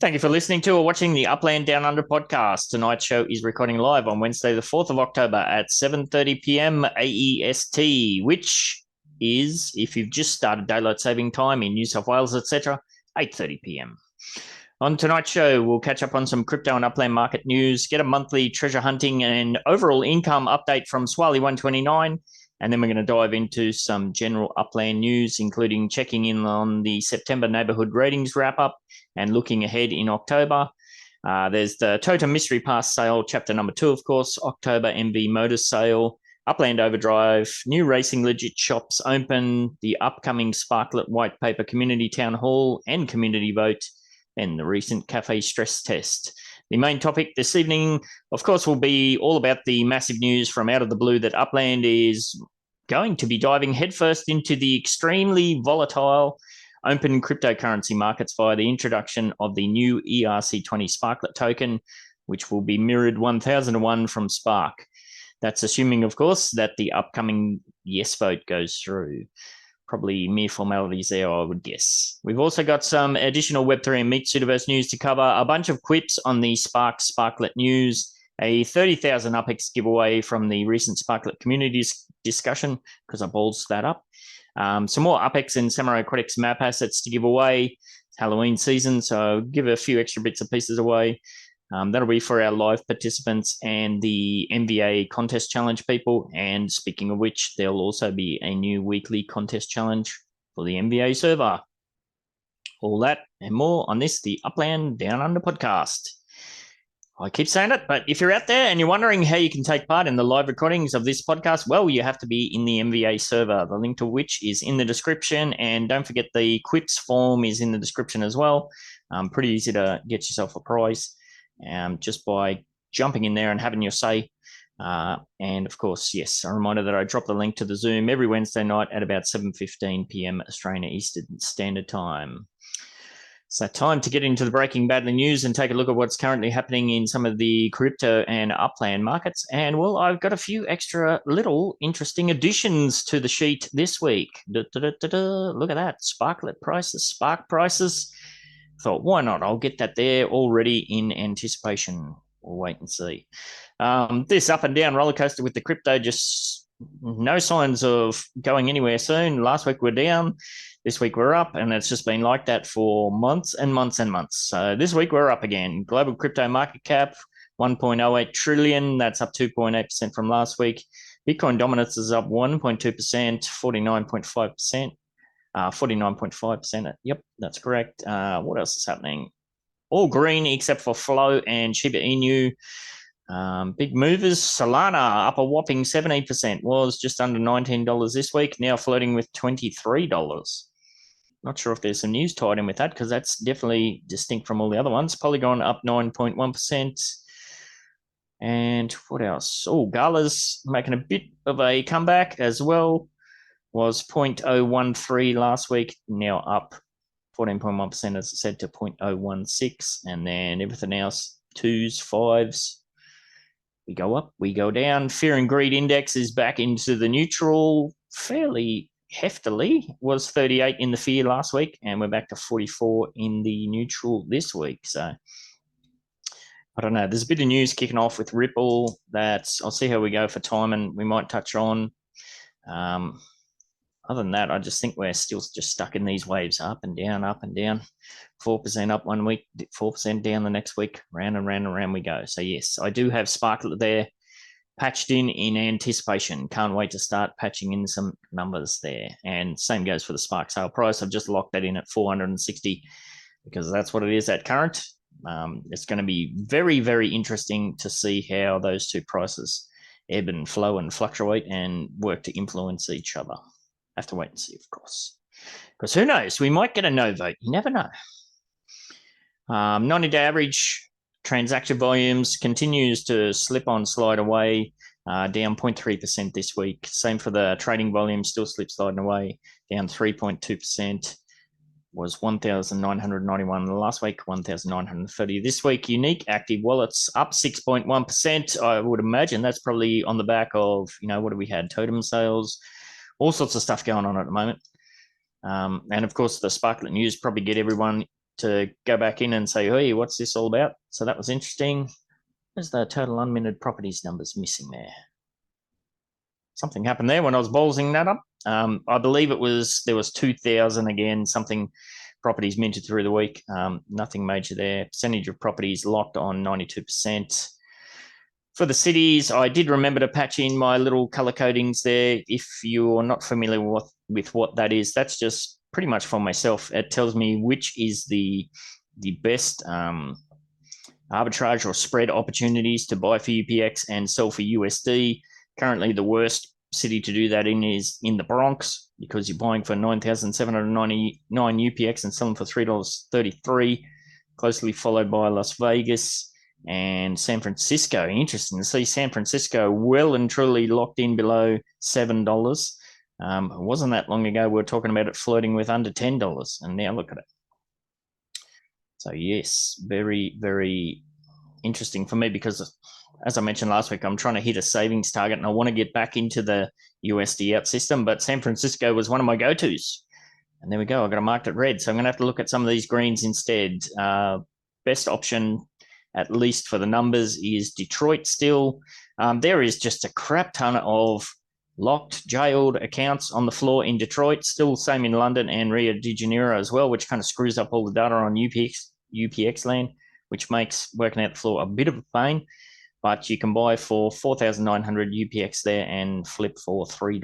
Thank you for listening to or watching the Upland Downunder podcast. Tonight's show is recording live on Wednesday, the 4th of October at 7:30 p.m. AEST, which is, if you've just started daylight saving time in New South Wales, etc., 8:30 p.m. On tonight's show, we'll catch up on some crypto and upland market news, get a monthly treasure hunting and overall income update from Swali 129, and then we're going to dive into some general upland news, including checking in on the September neighborhood ratings wrap-up and looking ahead in October. There's the Totem Mystery Pass Sale, chapter number 2, of course, October MV Motor Sale, Upland Overdrive, new racing legit shops open, the upcoming Sparklet White Paper Community Town Hall and Community Vote, and the recent Café stress test. The main topic this evening, of course, will be all about the massive news from out of the blue that Upland is going to be diving headfirst into the extremely volatile open cryptocurrency markets via the introduction of the new ERC-20 Sparklet token, which will be mirrored 1000-to-1 from Spark. That's assuming, of course, that the upcoming yes vote goes through. Probably mere formalities there, I would guess. We've also got some additional Web3 and Meet Metaverse news to cover, a bunch of quips on the Sparklet news, a 30,000 UPEX giveaway from the recent Sparklet community discussion, because I ballsed that up. Some more UPEX and Samurai Aquatics map assets to give away. Halloween season, so I'll give a few extra bits and pieces away. That'll be for our live participants and the MVA contest challenge people. And speaking of which, there'll also be a new weekly contest challenge for the MVA server. All that and more on this, the Upland Downunder podcast. I keep saying it, but if you're out there and you're wondering how you can take part in the live recordings of this podcast, well, you have to be in the MVA server, the link to which is in the description. And don't forget the quips form is in the description as well. Pretty easy to get yourself a prize just by jumping in there and having your say. And of course, yes, a reminder that I drop the link to the Zoom every Wednesday night at about 7:15 p.m. Australian Eastern Standard Time. So time to get into the breaking badly news and take a look at what's currently happening in some of the crypto and upland markets. And well, I've got a few extra little interesting additions to the sheet this week. Look at that, Sparklet prices, Spark prices. Thought, why not? I'll get that there already in anticipation. We'll wait and see. This up and down roller coaster with the crypto, just no signs of going anywhere soon. Last week we're down. This week we're up, and it's just been like that for months and months and months. So this week we're up again. Global crypto market cap, 1.08 trillion. That's up 2.8% from last week. Bitcoin dominance is up 1.2%, 49.5%. 49.5%. Yep, that's correct. What else is happening? All green except for Flow and Shiba Inu. Big movers. Solana up a whopping 17%. Was just under $19 this week. Now floating with $23. Not sure if there's some news tied in with that because that's definitely distinct from all the other ones. Polygon up 9.1%. And what else? Oh, Gala's making a bit of a comeback as well. Was 0.013 last week, now up 14.1%, as I said, to 0.016. And then everything else, 2s, 5s. We go up, we go down. Fear and Greed Index is back into the neutral fairly heftily. Was 38 in the fear last week, and we're back to 44 in the neutral this week. So I don't know. There's a bit of news kicking off with Ripple that I'll see how we go for time, and we might touch on. Other than that, I just think we're still just stuck in these waves, up and down, 4% up one week, 4% down the next week, round and round and round we go. So yes, I do have Sparklet there patched in anticipation. Can't wait to start patching in some numbers there. And same goes for the Spark sale price. I've just locked that in at 460 because that's what it is at current. It's going to be very, very interesting to see how those two prices ebb and flow and fluctuate and work to influence each other. Have to wait and see, of course. Because who knows? We might get a no vote. You never know. 90-day average transaction volumes continues to slide away, down 0.3% this week. Same for the trading volume, still sliding away, down 3.2%. Was 1,991 last week, 1,930 this week. Unique active wallets up 6.1%. I would imagine that's probably on the back of, what have we had? Totem sales, all sorts of stuff going on at the moment. And of course, the Sparklet news probably get everyone to go back in and say, hey, what's this all about? So that was interesting. There's the total unminted properties numbers missing there. Something happened there when I was ballsing that up. I believe there was 2,000 again, something properties minted through the week. Nothing major there. Percentage of properties locked on 92%. For the cities, I did remember to patch in my little color codings there. If you're not familiar with what that is, that's just pretty much for myself. It tells me which is the best arbitrage or spread opportunities to buy for UPX and sell for USD. Currently, the worst city to do that in is in the Bronx, because you're buying for 9,799 UPX and selling for $3.33, closely followed by Las Vegas and San Francisco. Interesting to see San Francisco well and truly locked in below $7. It wasn't that long ago we were talking about it flirting with under $10, and now look at it. So yes, very, very interesting for me, because as I mentioned last week, I'm trying to hit a savings target and I want to get back into the USD out system, but San Francisco was one of my go-tos. And there we go, I've got to mark it red. So I'm going to have to look at some of these greens instead. Best option, at least for the numbers, is Detroit still. There is just a crap ton of locked, jailed accounts on the floor in Detroit. Still same in London and Rio de Janeiro as well, which kind of screws up all the data on UPX land, which makes working out the floor a bit of a pain. But you can buy for 4,900 UPX there and flip for $3.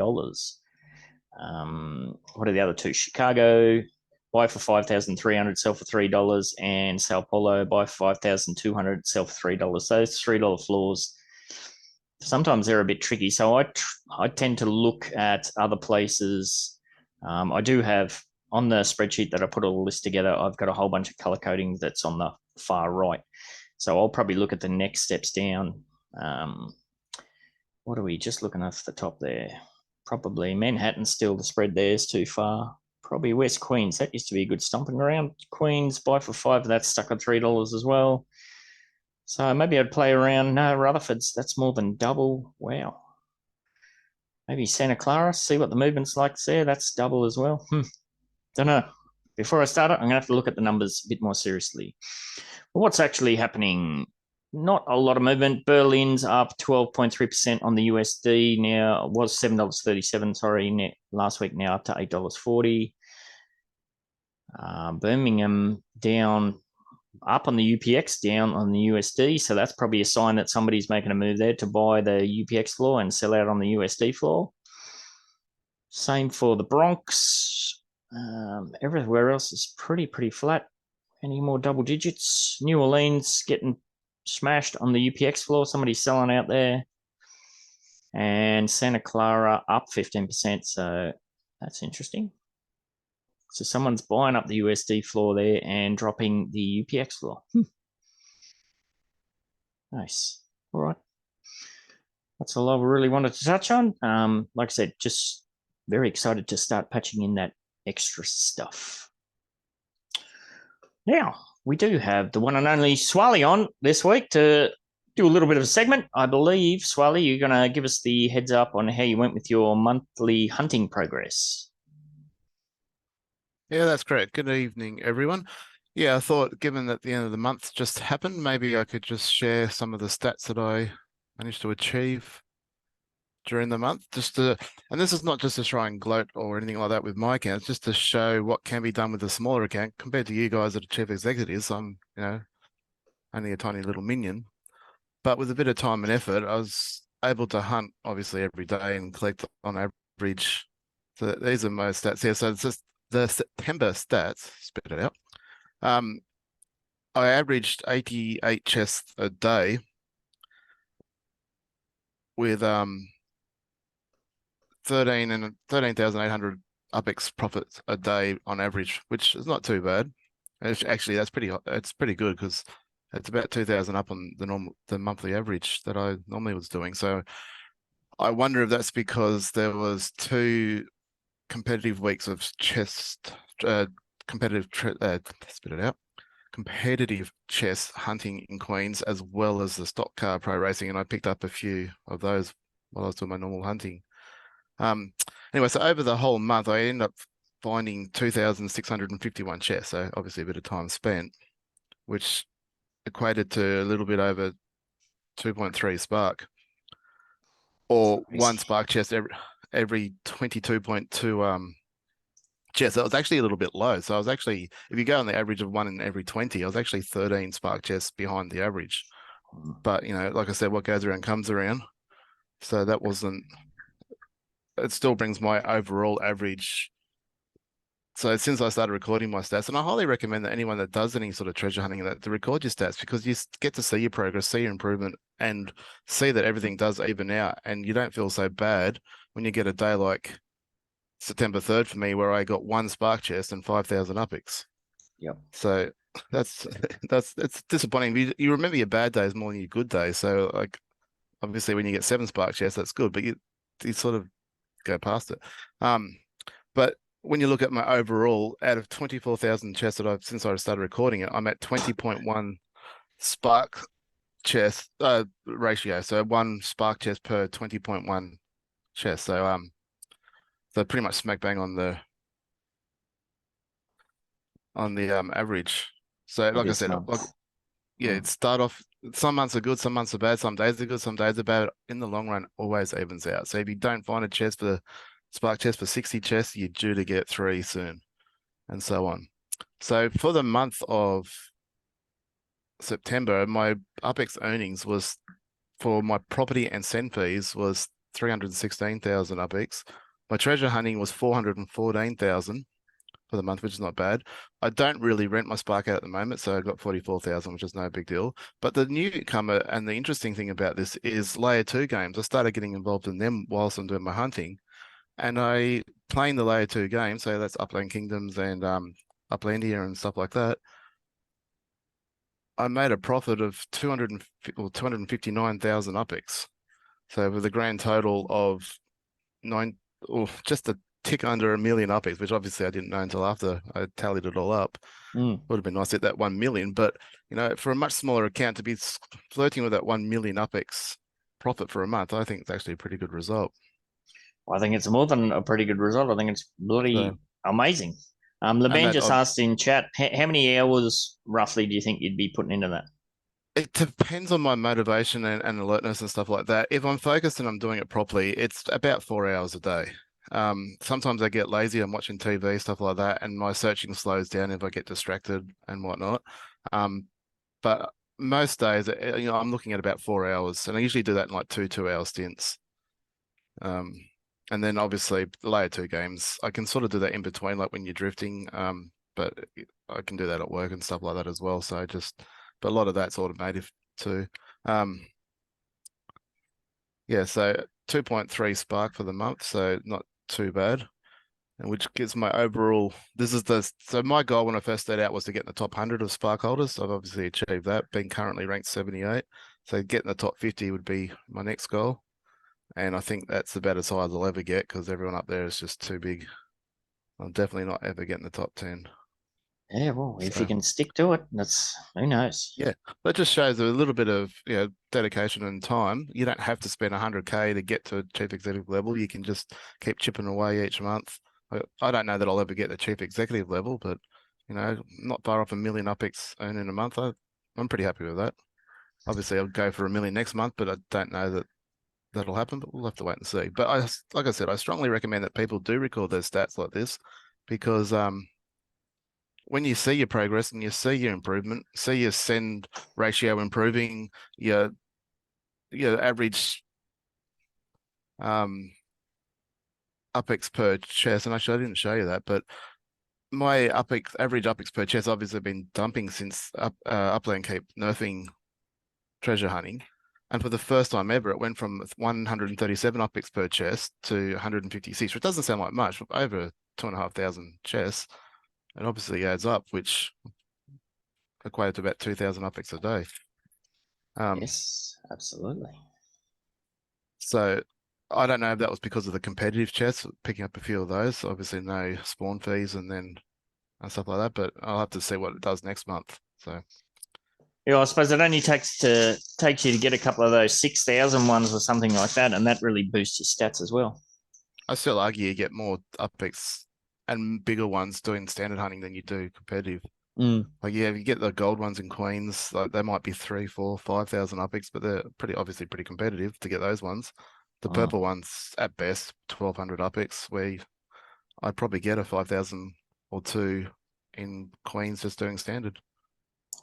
What are the other two? Chicago, buy for 5,300, sell for $3, and Sao Paulo, buy for 5,200, sell for $3. Those $3 floors, sometimes they're a bit tricky. So I tend to look at other places. I do have on the spreadsheet that I put all the list together, I've got a whole bunch of color coding that's on the far right. So I'll probably look at the next steps down. What are we just looking at the top there? Probably Manhattan still, the spread there is too far. Probably West Queens, that used to be a good stomping ground. Queens, buy for $5, that's stuck at $3 as well. So maybe I'd play around. No, Rutherford's, that's more than double. Wow. Maybe Santa Clara, see what the movement's like there. That's double as well. Don't know. Before I start it, I'm going to have to look at the numbers a bit more seriously. Well, what's actually happening? Not a lot of movement. Berlin's up 12.3% on the USD. Now, it was $7.37, sorry, last week, now up to $8.40. Birmingham down, up on the UPX, down on the USD. So that's probably a sign that somebody's making a move there to buy the UPX floor and sell out on the USD floor. Same for the Bronx. Everywhere else is pretty flat. Any more double digits? New Orleans getting smashed on the UPX floor. Somebody's selling out there. And Santa Clara up 15%. So that's interesting. So someone's buying up the USD floor there and dropping the UPX floor. Nice. All right. That's all I really wanted to touch on. Like I said, just very excited to start patching in that extra stuff. Now, we do have the one and only Swally on this week to do a little bit of a segment. I believe, Swally, you're going to give us the heads up on how you went with your monthly hunting progress. Yeah, that's correct. Good evening, everyone. Yeah, I thought given that the end of the month just happened, maybe I could just share some of the stats that I managed to achieve during the month, and this is not just to try and gloat or anything like that with my account, it's just to show what can be done with a smaller account compared to you guys that are chief executives. I'm, only a tiny little minion, but with a bit of time and effort, I was able to hunt obviously every day and collect on average. So these are my stats here. So it's just the September stats, spit it out. I averaged 88 chests a day with 13,800 UPX profits a day on average, which is not too bad. Actually, it's pretty good because it's about 2,000 up on the monthly average that I normally was doing. So I wonder if that's because there was 2 competitive weeks of competitive chess hunting in Queens, as well as the stock car pro racing, and I picked up a few of those while I was doing my normal hunting. Anyway, so over the whole month, I ended up finding 2,651 chests. So obviously a bit of time spent, which equated to a little bit over 2.3 Spark, or one Spark chest every 22.2 chests. So it was actually a little bit low. So I was actually, if you go on the average of one in every 20, I was actually 13 Spark chests behind the average. But like I said, what goes around comes around. So that wasn't. It still brings my overall average. So since I started recording my stats, and I highly recommend that anyone that does any sort of treasure hunting that to record your stats, because you get to see your progress, see your improvement, and see that everything does even out, and you don't feel so bad when you get a day like September 3rd for me, where I got one Spark chest and 5,000 upics. Yep. So that's it's disappointing. You remember your bad days more than your good days. So like, obviously when you get 7 Spark chests, that's good, but you sort of go past it. But when you look at my overall, out of 24,000 chests that I've since I started recording it, I'm at 20.1 Spark chest ratio. So 1 Spark chest per 20.1 chest. So pretty much smack bang on the average. So like I said, yeah, it start off. Some months are good, some months are bad, some days are good, some days are bad. In the long run, always evens out. So if you don't find a chest for Spark chest for 60 chests, you're due to get 3 soon, and so on. So for the month of September, my UPEX earnings was for my property and send fees was 316,000 UPEX. My treasure hunting was 414,000 for the month, which is not bad. I don't really rent my Spark out at the moment, so I got 44,000, which is no big deal. But the newcomer and the interesting thing about this is layer 2 games. I started getting involved in them whilst I'm doing my hunting, and I playing the layer 2 games, so that's Upland Kingdoms and Uplandia and stuff like that. I made a profit of 259,000 UPEX. So with a grand total of just a tick under 1 million UPEX, which obviously I didn't know until after I tallied it all up. Would have been nice to hit that 1 million, but for a much smaller account to be flirting with that 1 million UPEX profit for a month, I think it's actually a pretty good result. I think it's more than a pretty good result. I think it's bloody amazing. Leban just asked in chat, how many hours roughly do you think you'd be putting into that? It depends on my motivation and alertness and stuff like that. If I'm focused and I'm doing it properly, it's about 4 hours a day. Sometimes I get lazy, I'm watching TV, stuff like that, and my searching slows down if I get distracted and whatnot. But most days, I'm looking at about 4 hours, and I usually do that in like 2-hour stints. And then obviously the layer 2 games, I can sort of do that in between, like when you're drifting. But I can do that at work and stuff like that as well. So but a lot of that's automated too. Yeah, so 2.3 Spark for the month, so not too bad. And which gives my overall, so my goal when I first started out was to get in the top 100 of Spark holders. I've obviously achieved that, being currently ranked 78. So getting the top 50 would be my next goal. And I think that's about as high as I'll ever get, because everyone up there is just too big. I'm definitely not ever getting the top 10. Yeah, well, if you can stick to it, who knows? Yeah, that just shows a little bit of dedication and time. You don't have to spend 100K to get to a chief executive level. You can just keep chipping away each month. I don't know that I'll ever get the chief executive level, but not far off 1 million UPEX earned in a month. I'm pretty happy with that. Obviously, I'll go for 1 million next month, but I don't know that that'll happen. But we'll have to wait and see. But like I said, I strongly recommend that people do record their stats like this, because when you see your progress and you see your improvement, see your send ratio improving, your average UPEX per chest, and actually I didn't show you that, but my average UPEX per chest obviously been dumping since Upland keep nerfing treasure hunting. And for the first time ever, it went from 137 UPEX per chest to 156, which doesn't sound like much, but over 2,500 chests. It obviously adds up, which equated to about 2,000 UPEX a day. Yes, absolutely. So I don't know if that was because of the competitive chests, picking up a few of those. Obviously, no spawn fees and stuff like that. But I'll have to see what it does next month. So yeah, I suppose it only takes you to get a couple of those 6,000 ones or something like that, and that really boosts your stats as well. I still argue you get more UPEX and bigger ones doing standard hunting than you do competitive. Like, yeah, if you get the gold ones in Queens, like they might be 3, 4, 5,000 UPX, but they're obviously pretty competitive to get those ones. The purple ones at best 1,200 UPX, where I'd probably get a 5,000 or 2 in Queens just doing standard.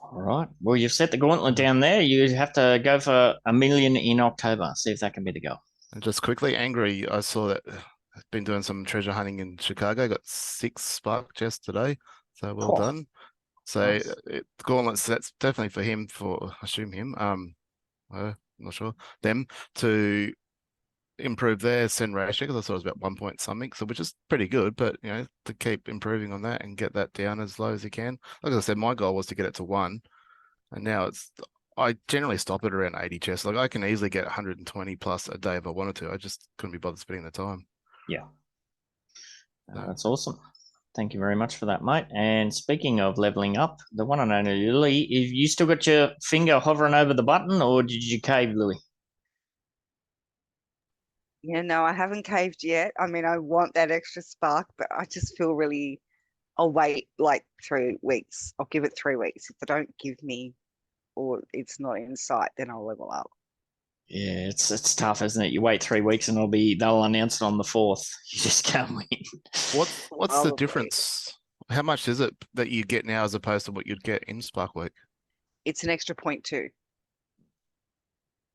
All right. Well, you've set the gauntlet down there. You have to go for 1 million in October. See if that can be the goal. And just quickly, Angry, I saw that I've been doing some treasure hunting in Chicago. Got 6 spark chests today, so well done. So nice. Gauntlets, that's definitely for him, for I assume him. I'm not sure, them to improve their send ratio, because I thought it was about 1 point something, so which is pretty good. But you know, to keep improving on that and get that down as low as you can. Like I said, my goal was to get it to 1, and now I generally stop at around 80 chests. Like I can easily get 120 plus a day if I wanted to. I just couldn't be bothered spending the time. Yeah. That's awesome. Thank you very much for that, mate. And speaking of leveling up, the one and only Lily, have you still got your finger hovering over the button, or did you cave, Lily? Yeah, no, I haven't caved yet. I mean, I want that extra spark, but I just feel really, I'll wait like 3 weeks. I'll give it 3 weeks. If they don't give me, or it's not in sight, then I'll level up. Yeah, it's tough, isn't it? You wait 3 weeks and they'll announce it on the 4th. You just can't win. What's the Probably. difference? How much is it that you get now as opposed to what you'd get in Spark Week? It's an extra 0.2.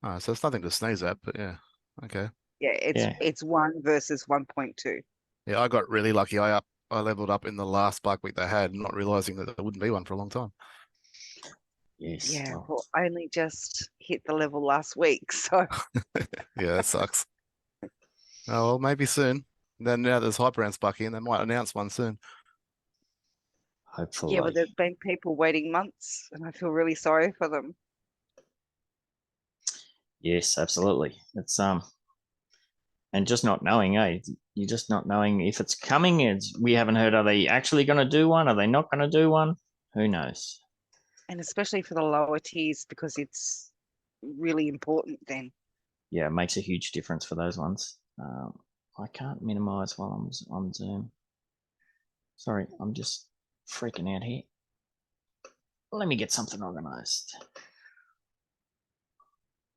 Oh, so it's nothing to sneeze at, but yeah, okay. Yeah, it's 1 versus 1.2. Yeah, I got really lucky. I leveled up in the last Spark Week they had, not realizing that there wouldn't be one for a long time. Yes. Yeah, well, I only just hit the level last week, so yeah, that sucks. Oh well, maybe soon. Then now there's hype around Sparky, and they might announce one soon. Hopefully. yeah, but there's been people waiting months, and I feel really sorry for them. Yes, absolutely. It's and just not knowing, you're just not knowing if it's coming. We haven't heard, are they actually going to do one? Are they not going to do one? Who knows? And especially for the lower tiers, because it's really important then. Yeah, it makes a huge difference for those ones. I can't minimize while I'm on Zoom. Sorry, I'm just freaking out here. Let me get something organized.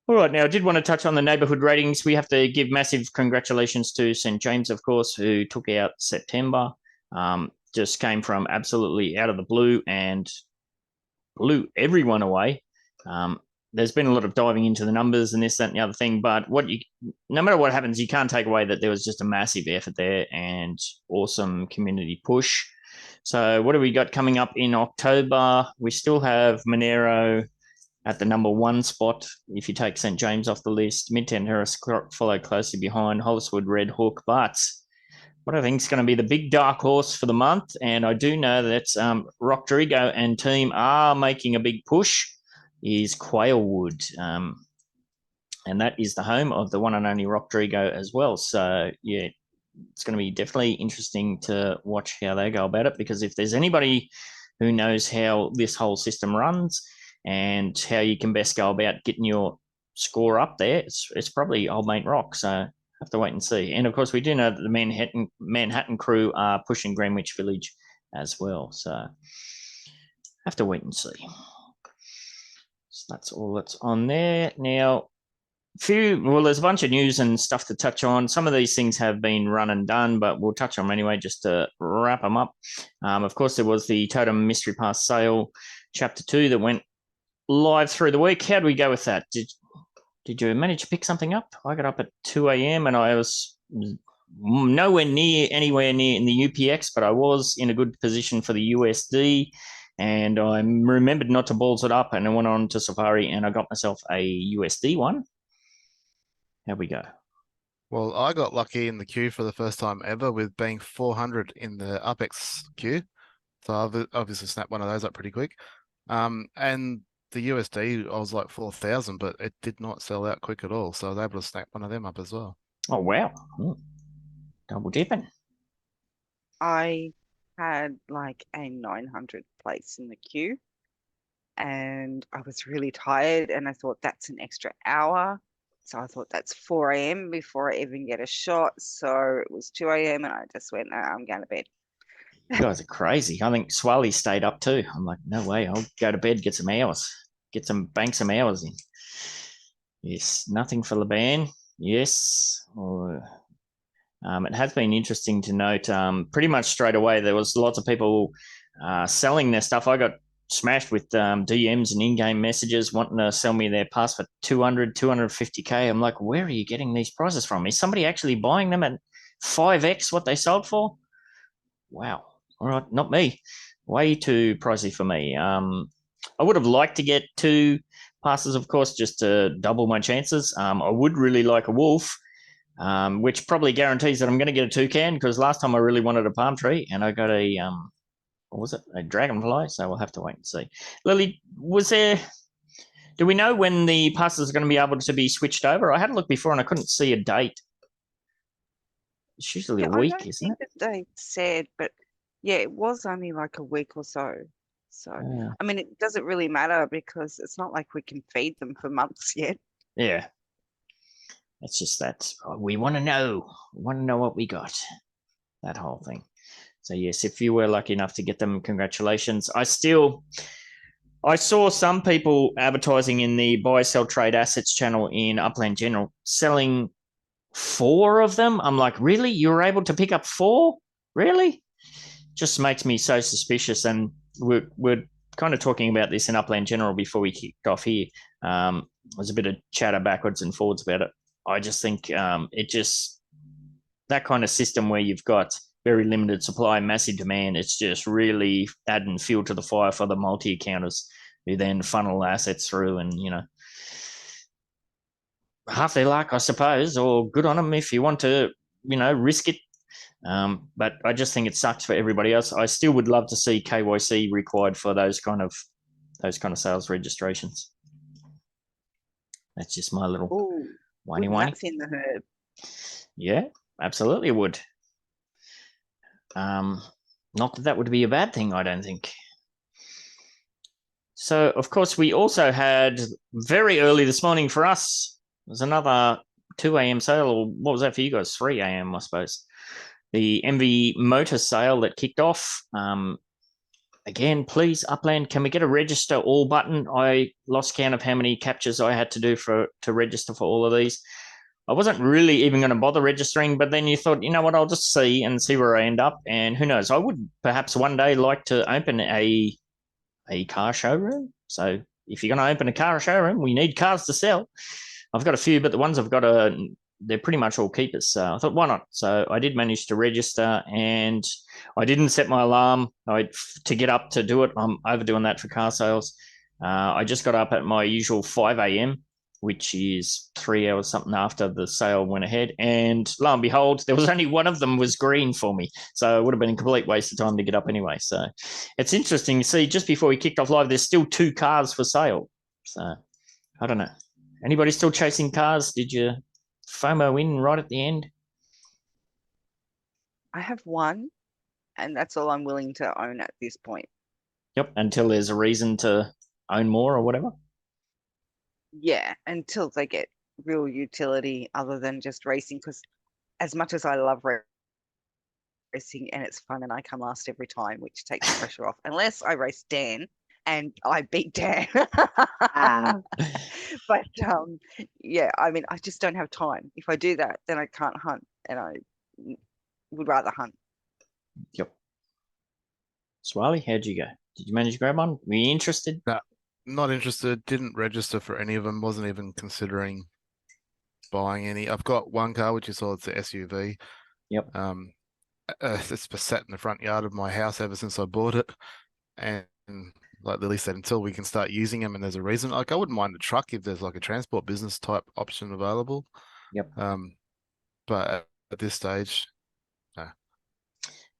All right, now I did want to touch on the neighborhood ratings. We have to give massive congratulations to St. James, of course, who took out September. Just came from absolutely out of the blue and blew everyone away. There's been a lot of diving into the numbers and this, that, and the other thing, but no matter what happens, you can't take away that there was just a massive effort there and awesome community push. So what have we got coming up in October? We still have Monero at the number 1 spot. If you take St. James off the list, Midtown Terrace follow closely behind, Holliswood, Red Hook. But what I think is going to be the big dark horse for the month, and I do know that Rodrigo and team are making a big push, is Quailwood. And that is the home of the one and only Rodrigo as well. So, yeah, it's going to be definitely interesting to watch how they go about it, because if there's anybody who knows how this whole system runs and how you can best go about getting your score up there, it's probably old mate Rock. So have to wait and see. And of course, we do know that the Manhattan crew are pushing Greenwich Village as well. So have to wait and see. So that's all that's on there. Now, there's a bunch of news and stuff to touch on. Some of these things have been run and done, but we'll touch on them anyway just to wrap them up. Of course, there was the Totem Mystery Pass Sale Chapter 2 that went live through the week. How do we go with that? Did you manage to pick something up? I got up at 2 a.m. and I was anywhere near in the UPX, but I was in a good position for the USD. And I remembered not to balls it up, and I went on to Safari and I got myself a USD one. How we go? Well, I got lucky in the queue for the first time ever with being 400 in the UPX queue. So I've obviously snapped one of those up pretty quick. And the USD, I was like 4,000, but it did not sell out quick at all. So I was able to snap one of them up as well. Oh, wow. Double dipping. I had like a 900 place in the queue, and I was really tired, and I thought that's an extra hour. So I thought that's 4 a.m. before I even get a shot. So it was 2 a.m. and I just went, no, I'm going to bed. You guys are crazy. I think Swally stayed up too. I'm like, no way. I'll go to bed, get some hours, bank some hours in. Yes, nothing for Laban. Yes. It has been interesting to note. Pretty much straight away, there was lots of people selling their stuff. I got smashed with DMs and in-game messages wanting to sell me their pass for 200, 250K. I'm like, where are you getting these prices from? Is somebody actually buying them at 5x what they sold for? Wow. All right, not me. Way too pricey for me. I would have liked to get 2 passes, of course, just to double my chances. I would really like a wolf, which probably guarantees that I'm going to get a toucan, because last time I really wanted a palm tree and I got a what was it? A dragonfly. So we'll have to wait and see. Lily, do we know when the passes are going to be able to be switched over? I had a look before and I couldn't see a date. It's usually a week, I don't isn't think it? that they said, but yeah, it was only like a week or so. So, Yeah. I mean, it doesn't really matter because it's not like we can feed them for months yet. Yeah. It's just that we want to know. What we got. That whole thing. So yes, if you were lucky enough to get them, congratulations. I saw some people advertising in the buy, sell, trade assets channel in Upland General selling 4 of them. I'm like, really? You were able to pick up 4? Really? Just makes me so suspicious. And we're kind of talking about this in Upland General before we kicked off here. There's a bit of chatter backwards and forwards about it. I just think that kind of system where you've got very limited supply, massive demand, it's just really adding fuel to the fire for the multi-accounters who then funnel assets through, and half their luck, I suppose, or good on them if you want to, risk it. But I just think it sucks for everybody else. I still would love to see KYC required for those kind of sales registrations. That's just my little whiny. That's in the herb. Yeah, absolutely would. Not that would be a bad thing, I don't think. So, of course, we also had very early this morning for us, there's another 2 a.m. sale, or what was that for you guys? 3 a.m., I suppose. The MV Motor sale that kicked off. Again, please, Upland, can we get a register all button? I lost count of how many captures I had to do to register for all of these. I wasn't really even going to bother registering, but then you thought, you know what, I'll just see where I end up. And who knows, I would perhaps one day like to open a car showroom. So if you're going to open a car showroom, we need cars to sell. I've got a few, but the ones I've got they're pretty much all keepers. So I thought, why not? So I did manage to register, and I didn't set my alarm to get up to do it. I'm overdoing that for car sales. I just got up at my usual 5 a.m., which is 3 hours something after the sale went ahead. And lo and behold, there was only one of them was green for me. So it would have been a complete waste of time to get up anyway. So it's interesting to see, just before we kicked off live, there's still 2 cars for sale. So I don't know. Anybody still chasing cars? Did you FOMO in right at the end? I have 1, and that's all I'm willing to own at this point. Yep, until there's a reason to own more or whatever. Yeah, until they get real utility other than just racing, because as much as I love racing and it's fun and I come last every time, which takes the pressure off, unless I race Dan and I beat Dan. But yeah, I mean, I just don't have time. If I do that, then I can't hunt, and I would rather hunt. Yep. Swally, how'd you go? Did you manage to grab one? Were you interested? No, not interested. Didn't register for any of them. Wasn't even considering buying any. I've got 1 car, which you saw. It's the SUV. Yep. It's been sat in the front yard of my house ever since I bought it, and like Lily said, until we can start using them and there's a reason. Like, I wouldn't mind a truck if there's like a transport business type option available. Yep. But at this stage, no.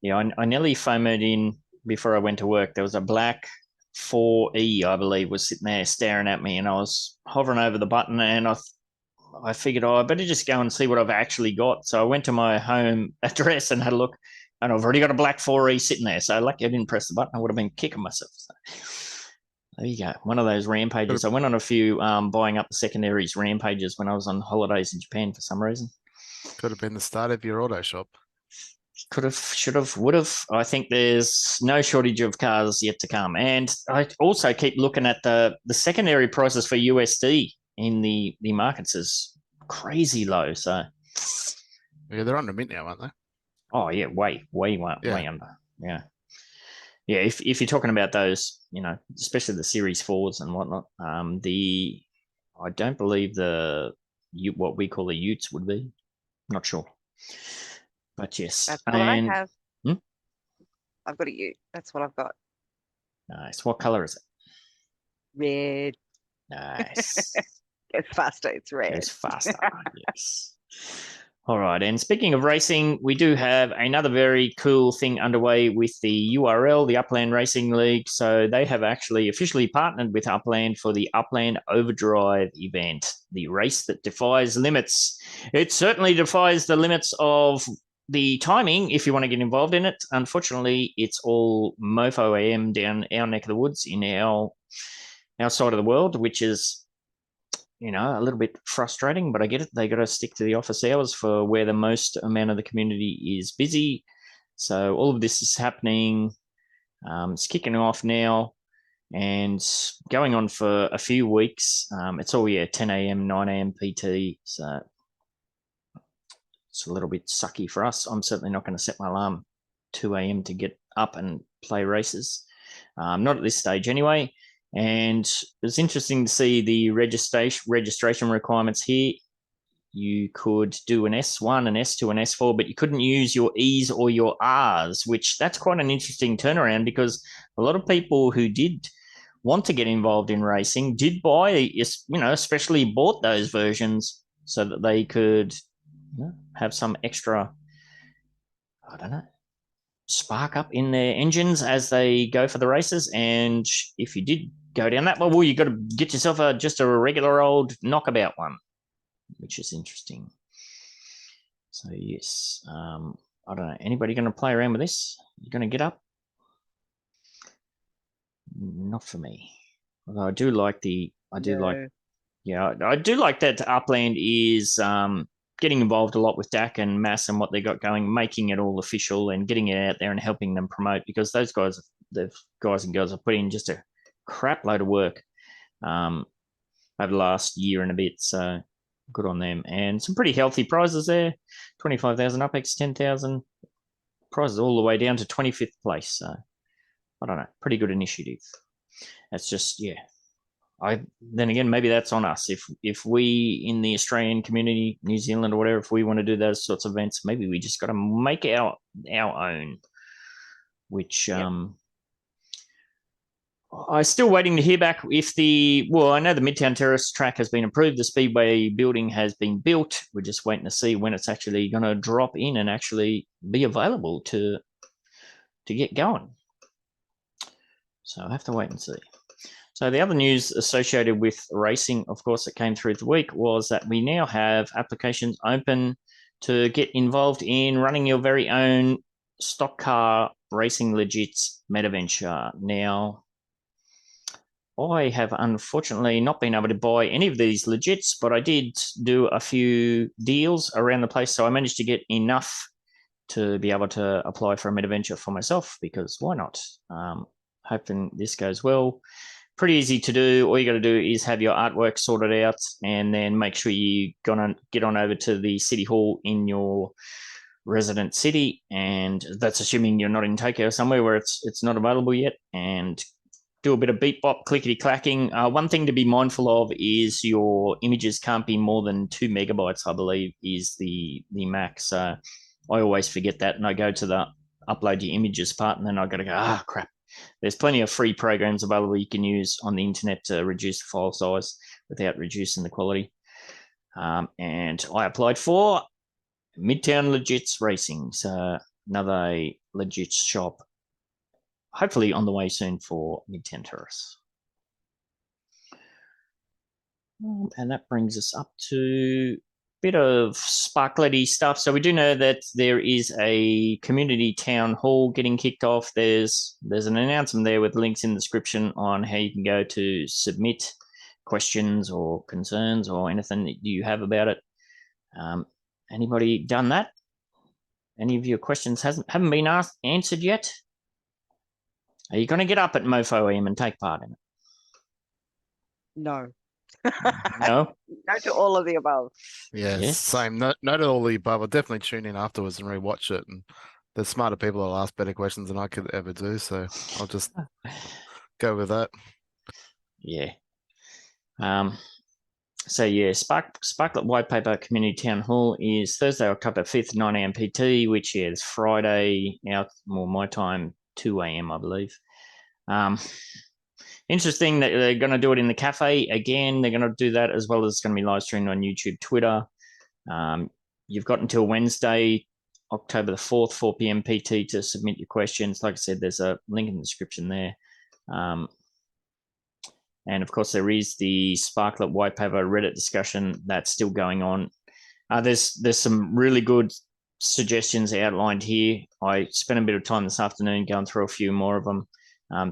Yeah, I nearly FOMO'd in before I went to work. There was a black 4E, I believe, was sitting there staring at me, and I was hovering over the button, and I figured, I better just go and see what I've actually got. So I went to my home address and had a look, and I've already got a black 4E sitting there. So lucky I didn't press the button. I would have been kicking myself. So there you go. One of those rampages. I went on a few buying up the secondaries rampages when I was on holidays in Japan for some reason. Could have been the start of your auto shop. Could have, should have, would have. I think there's no shortage of cars yet to come. And I also keep looking at the secondary prices for USD in the markets is crazy low. So Yeah, they're under mint now, aren't they? oh yeah, way under. Yeah. Yeah, if you're talking about those, you know, especially the Series 4s and whatnot, I don't believe what we call the Utes would be. Not sure. But yes. That's what I have. Hmm? I've got a Ute. That's what I've got. Nice. What color is it? Red. Nice. It's faster. It's red. It's faster. Yes. All right. And speaking of racing, we do have another very cool thing underway with the URL, the Upland Racing League. So they have actually officially partnered with Upland for the Upland Overdrive event, the race that defies limits. It certainly defies the limits of the timing if you want to get involved in it. Unfortunately, it's all mofo AM down our neck of the woods in our side of the world, which is, you know, a little bit frustrating, but I get it. They got to stick to the office hours for where the most amount of the community is busy. So all of this is happening. It's kicking off now and going on for a few weeks. It's all, 10 a.m., 9 a.m. PT. So it's a little bit sucky for us. I'm certainly not going to set my alarm 2 a.m. to get up and play races. Not at this stage anyway. And it's interesting to see the registration requirements here. You could do an S1, an S2, an S4, but you couldn't use your E's or your R's, which that's quite an interesting turnaround because a lot of people who did want to get involved in racing did buy, especially bought those versions so that they could have some extra, I don't know, spark up in their engines as they go for the races. And if you did go down that well, you got to get yourself just a regular old knockabout one, which is interesting. So yes, I don't know. Anybody going to play around with this? You going to get up? Not for me. Although I do like I do like that Upland is getting involved a lot with DAC and Mass and what they got going, making it all official and getting it out there and helping them promote, because those guys and girls have put in just a crap load of work over the last year and a bit. So good on them. And some pretty healthy prizes there. 25,000 UPEX, 10,000 prizes all the way down to 25th place. So I don't know, pretty good initiative. That's just, then again, maybe that's on us. If we in the Australian community, New Zealand or whatever, if we want to do those sorts of events, maybe we just got to make our own, which I'm still waiting to hear back if I know the Midtown Terrace track has been approved. The Speedway building has been built. We're just waiting to see when it's actually going to drop in and actually be available to get going. So I have to wait and see. So the other news associated with racing, of course, that came through the week was that we now have applications open to get involved in running your very own stock car racing legits metaventure. Now, I have unfortunately not been able to buy any of these legits, but I did do a few deals around the place. So I managed to get enough to be able to apply for a metaventure for myself, because why not? Hoping this goes well. Pretty easy to do. All you got to do is have your artwork sorted out and then make sure you get on over to the City Hall in your resident city. And that's assuming you're not in Tokyo somewhere where it's not available yet, and do a bit of beat bop, clickety clacking. One thing to be mindful of is your images can't be more than 2 megabytes, I believe, is the max. So I always forget that, and I go to the upload your images part, and then I got to go, crap. There's plenty of free programs available you can use on the internet to reduce the file size without reducing the quality. And I applied for Midtown Legits Racing, so another legit shop, hopefully on the way soon for Midtown Terrace. And that brings us up to bit of sparklety stuff. So we do know that there is a community town hall getting kicked off. There's an announcement there with links in the description on how you can go to submit questions or concerns or anything that you have about it. Anybody done that? any of your questions haven't been answered yet? Are you going to get up at Mofo EM and take part in it? No. No? No to all of the above. Yeah, Yes. same. No to all the above. I'll definitely tune in afterwards and rewatch it. And there's smarter people that'll ask better questions than I could ever do. So I'll just go with that. Yeah. So yeah, Sparklet White Paper Community Town Hall is Thursday, October 5th, 9 a.m. PT, which is Friday, my time, 2 a.m. I believe. Interesting that they're going to do it in the cafe again. They're going to do that as well as it's going to be live streamed on YouTube, Twitter. You've got until Wednesday, October the 4th, 4 p.m. PT to submit your questions. Like I said, there's a link in the description there. And of course, there is the Sparklet White Paper Reddit discussion that's still going on. There's some really good suggestions outlined here. I spent a bit of time this afternoon going through a few more of them.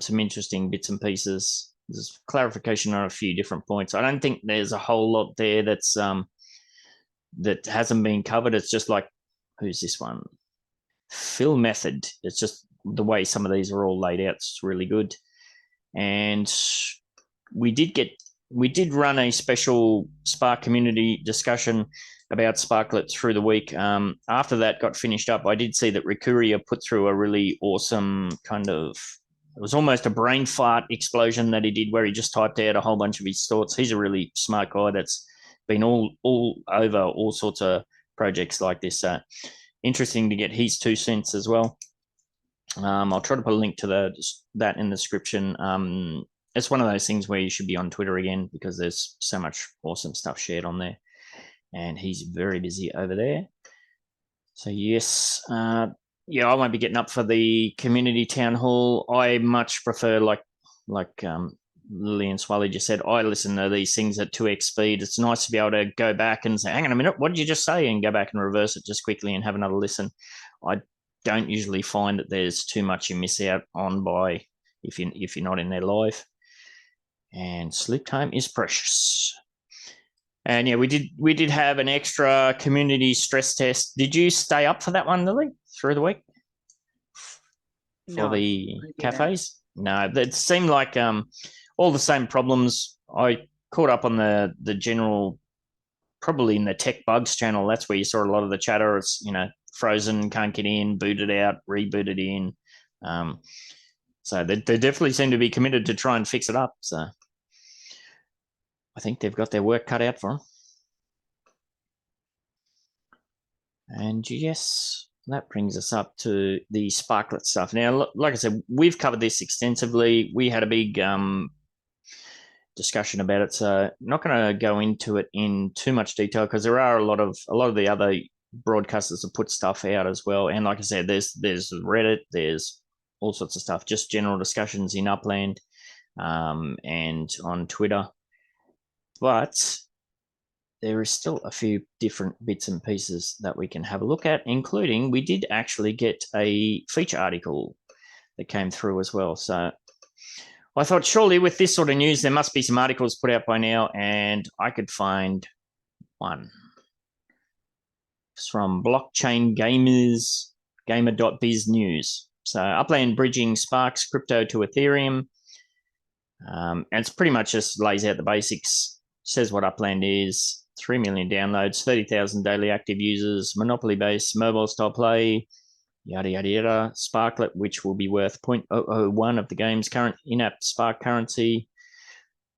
Some interesting bits and pieces. There's clarification on a few different points. I don't think there's a whole lot there that's that hasn't been covered. It's just like, who's this one? Phil Method. It's just the way some of these are all laid out. It's really good. And we did run a special Spark community discussion about Sparklet through the week. After that got finished up, I did see that Rikuria put through a really awesome kind of, it was almost a brain fart explosion that he did where he just typed out a whole bunch of his thoughts. He's a really smart guy that's been all over all sorts of projects like this. Interesting to get his 2 cents as well. I'll try to put a link to that in the description. It's one of those things where you should be on Twitter again because there's so much awesome stuff shared on there. And he's very busy over there. So yes, I won't be getting up for the community town hall. I much prefer, like Lily and Swally just said, I listen to these things at 2x speed. It's nice to be able to go back and say, hang on a minute, what did you just say? And go back and reverse it just quickly and have another listen. I don't usually find that there's too much you miss out on by if you're not in there live. And sleep time is precious. And yeah, we did have an extra community stress test. Did you stay up for that one, Lily, through the week? For the cafes? No, it seemed like all the same problems. I caught up on the general, probably in the tech bugs channel. That's where you saw a lot of the chatter. It's, frozen, can't get in, booted out, rebooted in. So they definitely seem to be committed to try and fix it up. So I think they've got their work cut out for them. And yes, that brings us up to the Sparklet stuff. Now, like I said, we've covered this extensively. We had a big discussion about it, so not going to go into it in too much detail because there are a lot of the other broadcasters that put stuff out as well. And like I said, there's Reddit, there's all sorts of stuff, just general discussions in Upland and on Twitter. But there is still a few different bits and pieces that we can have a look at, including we did actually get a feature article that came through as well. So I thought surely with this sort of news, there must be some articles put out by now, and I could find one. It's from Blockchain Gamers, gamer.biz news. So Upland bridging Sparks crypto to Ethereum. And it's pretty much just lays out the basics, says what Upland is, 3 million downloads, 30,000 daily active users, monopoly-based mobile style play, yada, yada, yada. Sparklet, which will be worth 0.001 of the game's current in-app Spark currency.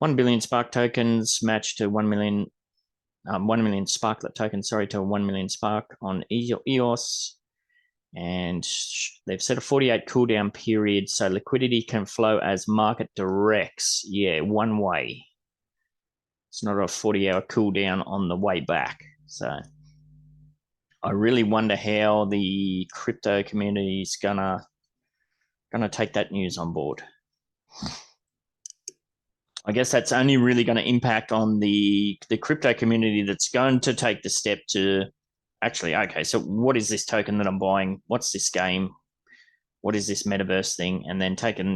1 billion Spark tokens matched to 1 million Sparklet tokens, to 1 million Spark on EOS. And they've set a 48 cooldown period, so liquidity can flow as market directs. Yeah, one way. It's not a 40-hour cooldown on the way back. So I really wonder how the crypto community is gonna take that news on board. I guess that's only really going to impact on the crypto community that's going to take the step to actually, okay, so what is this token that I'm buying? What's this game? What is this metaverse thing? And then taking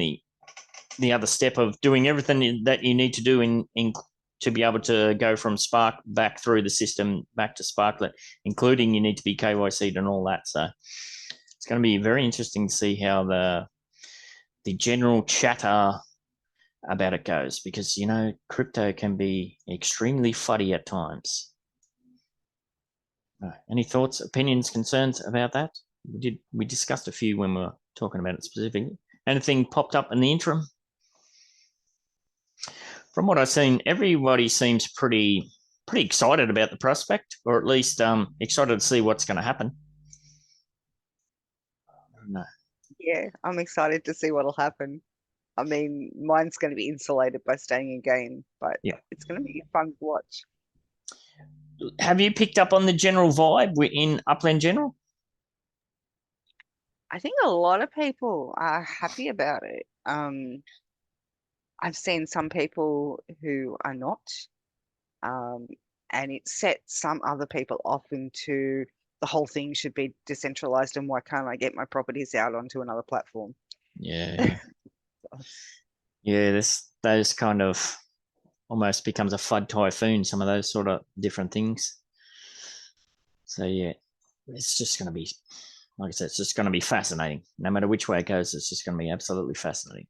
the other step of doing everything that you need to do in to be able to go from Spark back through the system back to Sparklet, including you need to be KYC'd and all that. So it's going to be very interesting to see how the general chatter about it goes, because crypto can be extremely fuddy at times. Any thoughts, opinions, concerns about that? We discussed a few when we were talking about it specifically. Anything popped up in the interim? From what I've seen, everybody seems pretty excited about the prospect, or at least excited to see what's going to happen. I don't know. Yeah, I'm excited to see what'll happen. I mean, mine's going to be insulated by staying in game, but yeah, it's going to be fun to watch. Have you picked up on the general vibe in Upland General? I think a lot of people are happy about it. I've seen some people who are not, and it sets some other people off into the whole thing should be decentralized, and why can't I get my properties out onto another platform? Yeah. Yeah, those kind of almost becomes a FUD typhoon, some of those sort of different things. So yeah, it's just going to be, like I said, it's just going to be fascinating. No matter which way it goes, it's just going to be absolutely fascinating,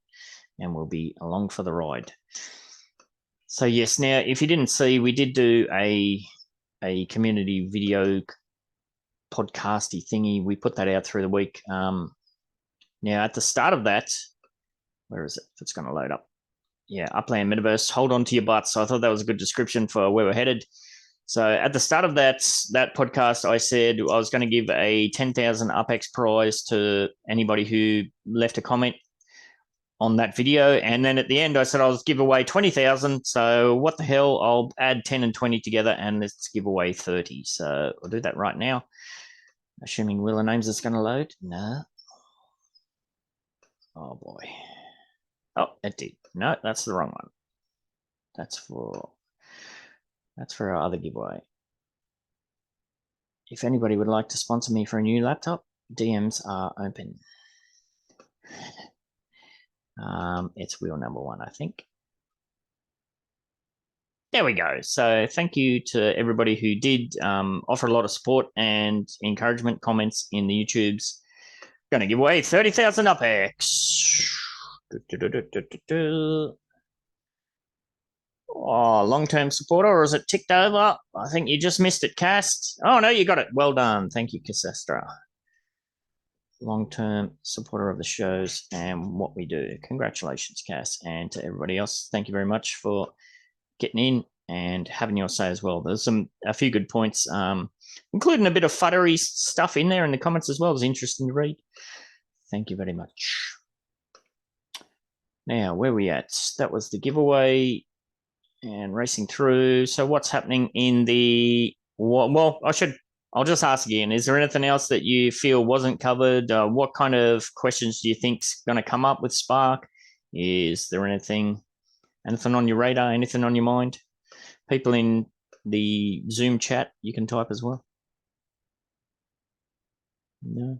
and we'll be along for the ride. So yes, now if you didn't see, we did do a community video podcasty thingy. We put that out through the week. Now at the start of that, where is it? If it's going to load up. Yeah, Upland Metaverse, hold on to your butts. So I thought that was a good description for where we're headed. So at the start of that podcast, I said I was going to give a 10,000 UpX prize to anybody who left a comment on that video. And then at the end, I said I'll give away 20,000. So what the hell? I'll add 10 and 20 together and let's give away 30. So I'll do that right now. Assuming Willa Names is going to load. No. Oh boy. Oh, it did. No, that's the wrong one. That's for our other giveaway. If anybody would like to sponsor me for a new laptop, DMs are open. It's wheel number 1, I think. There we go. So thank you to everybody who did offer a lot of support and encouragement comments in the YouTubes. Going to give away 30,000 UpX. Oh, long-term supporter, or is it ticked over? I think you just missed it, Cast. Oh, no, you got it. Well done. Thank you, Cassastra. Long-term supporter of the shows and what we do. Congratulations, Cass. And to everybody else, thank you very much for getting in and having your say as well. There's a few good points, including a bit of fuddery stuff in there in the comments as well. It was interesting to read. Thank you very much. Now, where are we at? That was the giveaway. And racing through. So what's happening in the, well, I'll just ask again, is there anything else that you feel wasn't covered? What kind of questions do you think's going to come up with Spark? Is there anything on your radar, anything on your mind? People in the Zoom chat, you can type as well. No.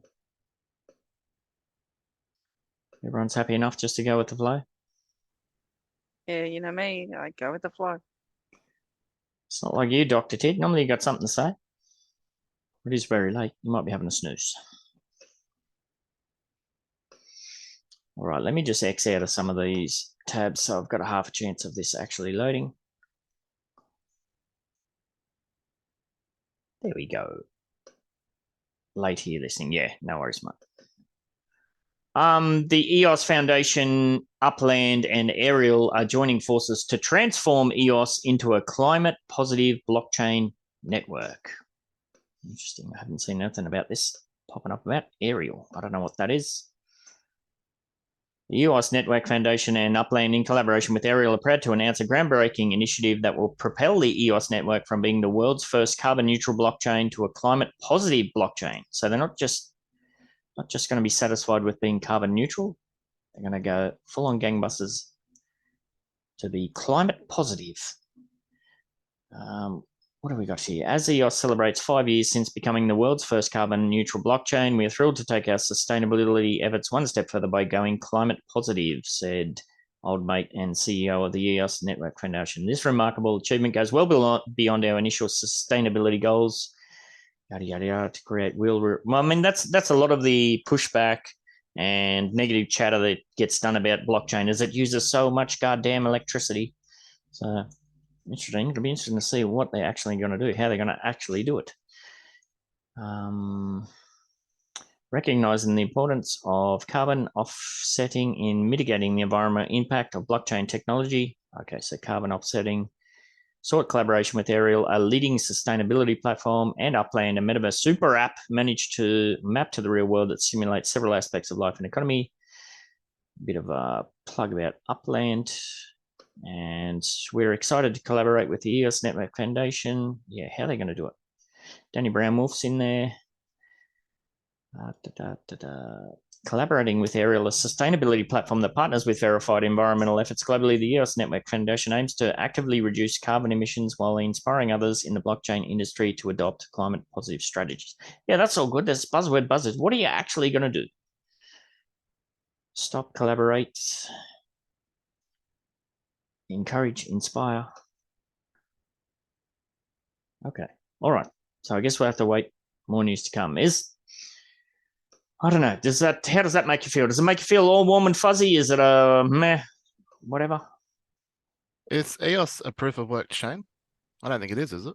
Everyone's happy enough just to go with the flow? Yeah, you know me, I go with the flow. It's not like you, Dr. Ted. Normally you got something to say. It is very late. You might be having a snooze. All right, let me just X out of some of these tabs so I've got a half a chance of this actually loading. There we go. Late here listening. Yeah, no worries, mate. The EOS Foundation, Upland, and Ariel are joining forces to transform EOS into a climate-positive blockchain network. Interesting. I haven't seen nothing about this popping up about Ariel. I don't know what that is. The EOS Network Foundation and Upland, in collaboration with Ariel, are proud to announce a groundbreaking initiative that will propel the EOS network from being the world's first carbon-neutral blockchain to a climate-positive blockchain. So they're not just going to be satisfied with being carbon neutral. They're going to go full on gangbusters to be climate positive. What have we got here? As EOS celebrates 5 years since becoming the world's first carbon neutral blockchain, we are thrilled to take our sustainability efforts one step further by going climate positive, said old mate and CEO of the EOS Network Foundation. This remarkable achievement goes well beyond our initial sustainability goals yada yada yada to create real. Well, I mean that's a lot of the pushback and negative chatter that gets done about blockchain is it uses so much goddamn electricity. So interesting. It'll be interesting to see what they're actually going to do, how they're going to actually do it. Recognizing the importance of carbon offsetting in mitigating the environmental impact of blockchain technology. Okay, so carbon offsetting. Sought collaboration with Ariel, a leading sustainability platform, and Upland, a Metaverse super app managed to map to the real world that simulates several aspects of life and economy. A bit of a plug about Upland. And we're excited to collaborate with the EOS Network Foundation. Yeah, how are they going to do it? Danny Brown Wolf's in there. Collaborating with Ariel, a sustainability platform that partners with verified environmental efforts globally, the EOS Network Foundation aims to actively reduce carbon emissions while inspiring others in the blockchain industry to adopt climate positive strategies. Yeah, that's all good. There's buzzword buzzers. What are you actually going to do? Stop, collaborate, encourage, inspire. Okay. All right. So I guess we'll have to wait. More news to come. I don't know. How does that make you feel? Does it make you feel all warm and fuzzy? Is it a meh, whatever? Is EOS a proof of work chain? I don't think it is it?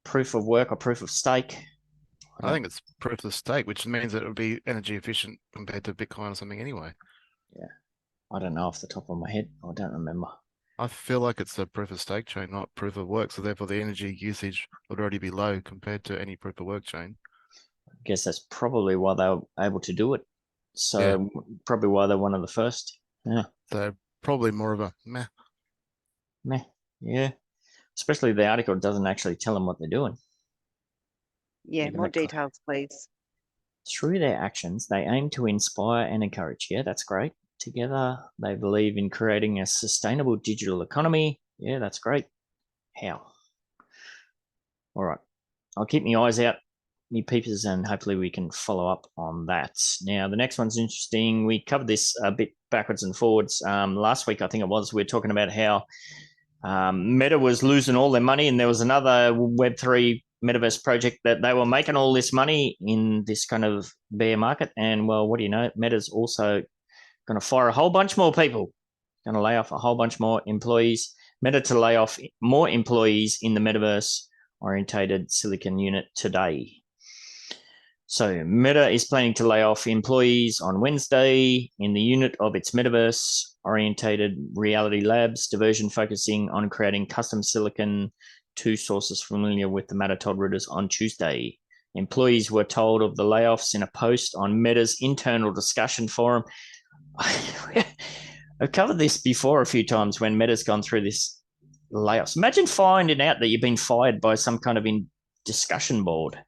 Proof of work or proof of stake? I think it's proof of stake, which means that it would be energy efficient compared to Bitcoin or something anyway. Yeah. I don't know off the top of my head. I don't remember. I feel like it's a proof of stake chain, not proof of work. So therefore the energy usage would already be low compared to any proof of work chain. I guess that's probably why they were able to do it. So yeah. Probably why they're one of the first. Yeah. So probably more of a meh. Meh. Yeah. Especially the article doesn't actually tell them what they're doing. Yeah, more details, please. Through their actions, they aim to inspire and encourage. Yeah, that's great. Together, they believe in creating a sustainable digital economy. Yeah, that's great. How? All right. I'll keep my eyes out, me peepers, and hopefully we can follow up on that. Now, the next one's interesting. We covered this a bit backwards and forwards. Last week, I think it was, we were talking about how Meta was losing all their money, and there was another Web3 Metaverse project that they were making all this money in this kind of bear market. And well, what do you know? Meta's also going to fire a whole bunch more people, going to lay off a whole bunch more employees. Meta to lay off more employees in the Metaverse orientated silicon unit today. So Meta is planning to lay off employees on Wednesday in the unit of its Metaverse orientated reality labs diversion, focusing on creating custom silicon to sources familiar with the Mattel routers on Tuesday. Employees were told of the layoffs in a post on Meta's internal discussion forum. I've covered this before a few times when Meta's gone through this layoffs. Imagine finding out that you've been fired by some kind of discussion board.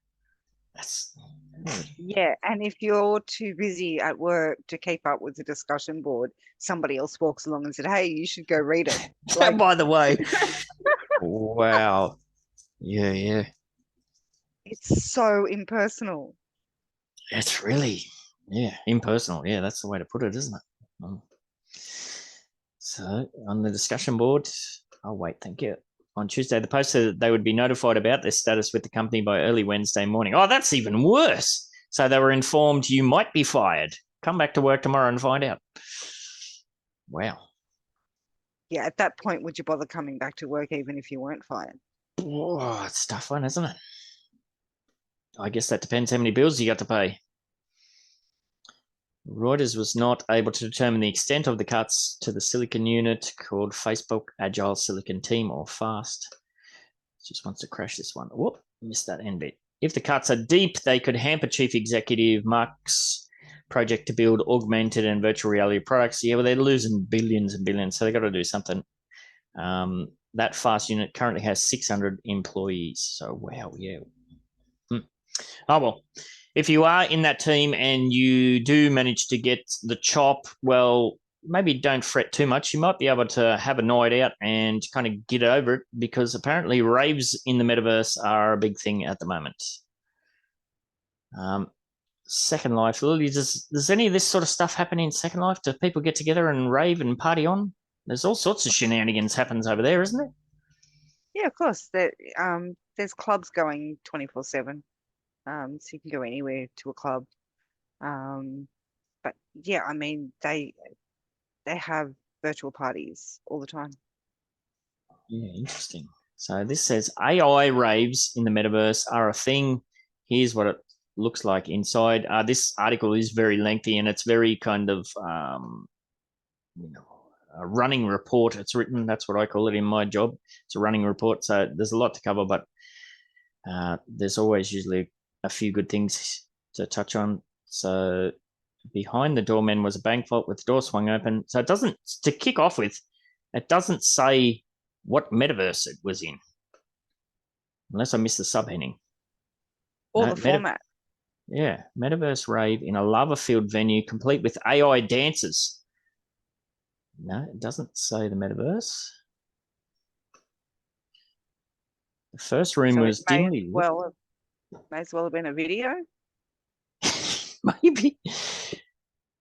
Yeah, and if you're too busy at work to keep up with the discussion board, somebody else walks along and said, "Hey, you should go read it." Like, by the way, wow, yeah, it's so impersonal. It's really, impersonal. Yeah, that's the way to put it, isn't it? So on the discussion board, oh wait, thank you. On Tuesday, the post said that they would be notified about their status with the company by early Wednesday morning. Oh, that's even worse. So they were informed you might be fired. Come back to work tomorrow and find out. Wow. Yeah, at that point, would you bother coming back to work even if you weren't fired? Oh, it's a tough one, isn't it? I guess that depends how many bills you got to pay. Reuters was not able to determine the extent of the cuts to the silicon unit called Facebook Agile Silicon Team, or FAST. Just wants to crash this one. Whoop, missed that end bit. If the cuts are deep, they could hamper Chief Executive Mark's project to build augmented and virtual reality products. Yeah, well, they're losing billions and billions, so they've got to do something. That FAST unit currently has 600 employees. So, wow, yeah. Oh, well. If you are in that team and you do manage to get the chop, well, maybe don't fret too much. You might be able to have a night out and kind of get over it, because apparently raves in the metaverse are a big thing at the moment. Second Life, Lily, does any of this sort of stuff happen in Second Life? Do people get together and rave and party on? There's all sorts of shenanigans happens over there, isn't there? Yeah, of course. There's clubs going 24/7. So you can go anywhere to a club. But yeah, I mean, they have virtual parties all the time. Yeah, interesting. So this says AI raves in the metaverse are a thing. Here's what it looks like inside. This article is very lengthy and it's very kind of a running report. It's written. That's what I call it in my job. It's a running report. So there's a lot to cover, but there's always usually a few good things to touch on. So behind the doorman was a bank vault with the door swung open. So it doesn't, to kick off with, it doesn't say what metaverse it was in, unless I missed the subheading. Or the format. Yeah, Metaverse Rave in a lava-filled venue, complete with AI dancers. No, it doesn't say the metaverse. The first room was dimly lit. May as well have been a video. Maybe.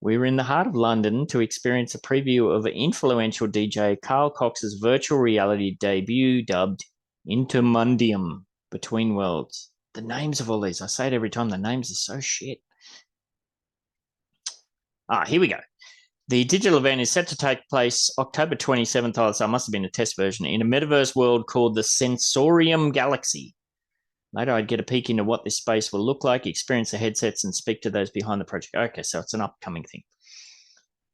We were in the heart of London to experience a preview of influential DJ Carl Cox's virtual reality debut dubbed Intermundium, Between Worlds. The names of all these, I say it every time, the names are so shit. Here we go. The digital event is set to take place October 27th, so it must have been a test version, in a metaverse world called the Sensorium Galaxy. Later, I'd get a peek into what this space will look like, experience the headsets, and speak to those behind the project. Okay, so it's an upcoming thing.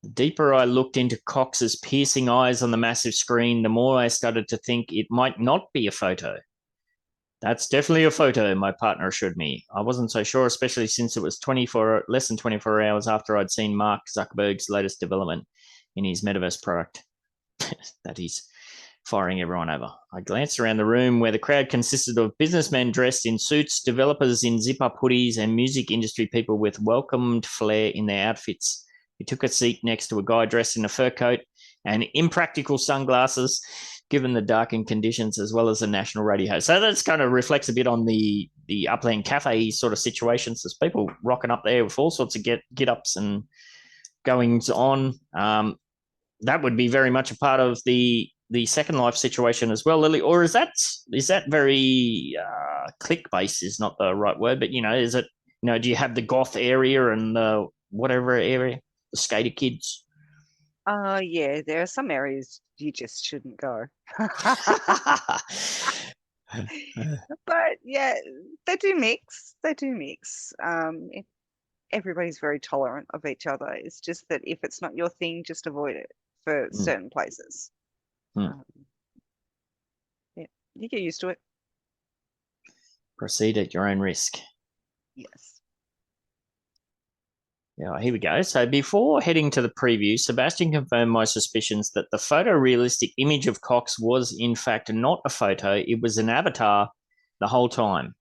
The deeper I looked into Cox's piercing eyes on the massive screen, the more I started to think it might not be a photo. That's definitely a photo, my partner assured me. I wasn't so sure, especially since it was less than 24 hours after I'd seen Mark Zuckerberg's latest development in his metaverse product that he's firing everyone over. I glanced around the room where the crowd consisted of businessmen dressed in suits, developers in zip-up hoodies, and music industry people with welcomed flair in their outfits. We took a seat next to a guy dressed in a fur coat and impractical sunglasses, given the darkened conditions, as well as the national radio. So that's kind of reflects a bit on the Upland Café sort of situations. There's people rocking up there with all sorts of get-ups and goings on. That would be very much a part of the Second Life situation as well, Lily. Or is that very click-based is not the right word, but, is it, do you have the goth area and the whatever area, the skater kids? Yeah, there are some areas you just shouldn't go. But yeah, they do mix. Everybody's very tolerant of each other. It's just that if it's not your thing, just avoid it for certain places. Yeah, you get used to it. Proceed at your own risk. Yes. Yeah, here we go. So before heading to the preview, Sebastian confirmed my suspicions that the photorealistic image of Cox was in fact not a photo, it was an avatar the whole time.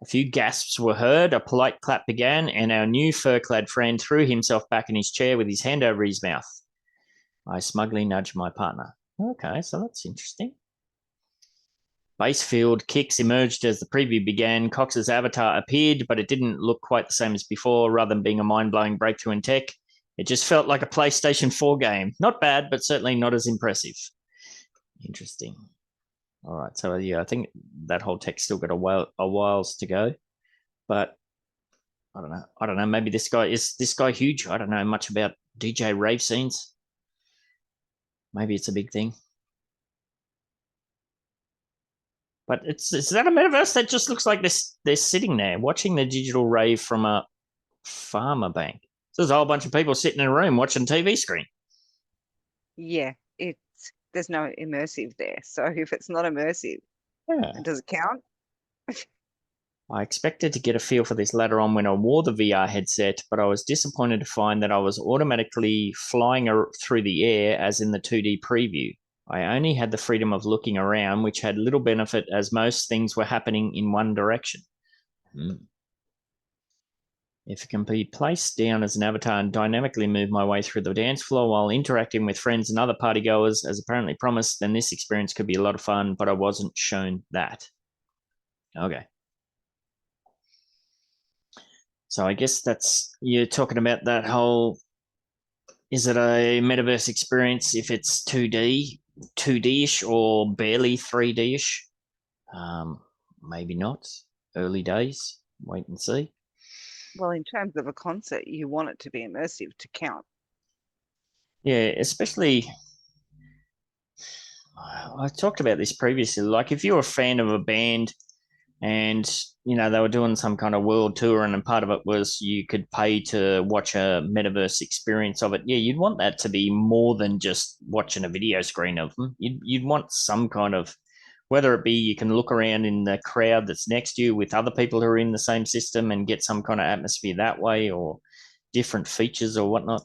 A few gasps were heard, a polite clap began, and our new fur-clad friend threw himself back in his chair with his hand over his mouth. I smugly nudged my partner. Okay, so that's interesting. Basefield kicks emerged as the preview began. Cox's avatar appeared, but it didn't look quite the same as before. Rather than being a mind-blowing breakthrough in tech, it just felt like a PlayStation 4 game. Not bad, but certainly not as impressive. Interesting. All right, so yeah, I think that whole tech's still got a whiles to go, but I don't know. Maybe this guy huge? I don't know much about DJ Rave Scenes. Maybe it's a big thing. But is that a metaverse that just looks like they're sitting there watching the digital rave from a farmer bank? So there's a whole bunch of people sitting in a room watching TV screen. Yeah, there's no immersive there. So if it's not immersive, does it count? I expected to get a feel for this later on when I wore the VR headset, but I was disappointed to find that I was automatically flying through the air as in the 2D preview. I only had the freedom of looking around, which had little benefit as most things were happening in one direction. If it can be placed down as an avatar and dynamically move my way through the dance floor while interacting with friends and other partygoers, as apparently promised, then this experience could be a lot of fun, but I wasn't shown that. Okay. So I guess you're talking about that whole, is it a metaverse experience if it's 2D-ish or barely 3D-ish? Maybe not. Early days. wait and see. Well, in terms of a concert, you want it to be immersive to count. Yeah, especially I talked about this previously. Like if you're a fan of a band and they were doing some kind of world tour and part of it was you could pay to watch a metaverse experience of it. Yeah, you'd want that to be more than just watching a video screen of them. You'd want some kind of, whether it be you can look around in the crowd that's next to you with other people who are in the same system and get some kind of atmosphere that way, or different features or whatnot.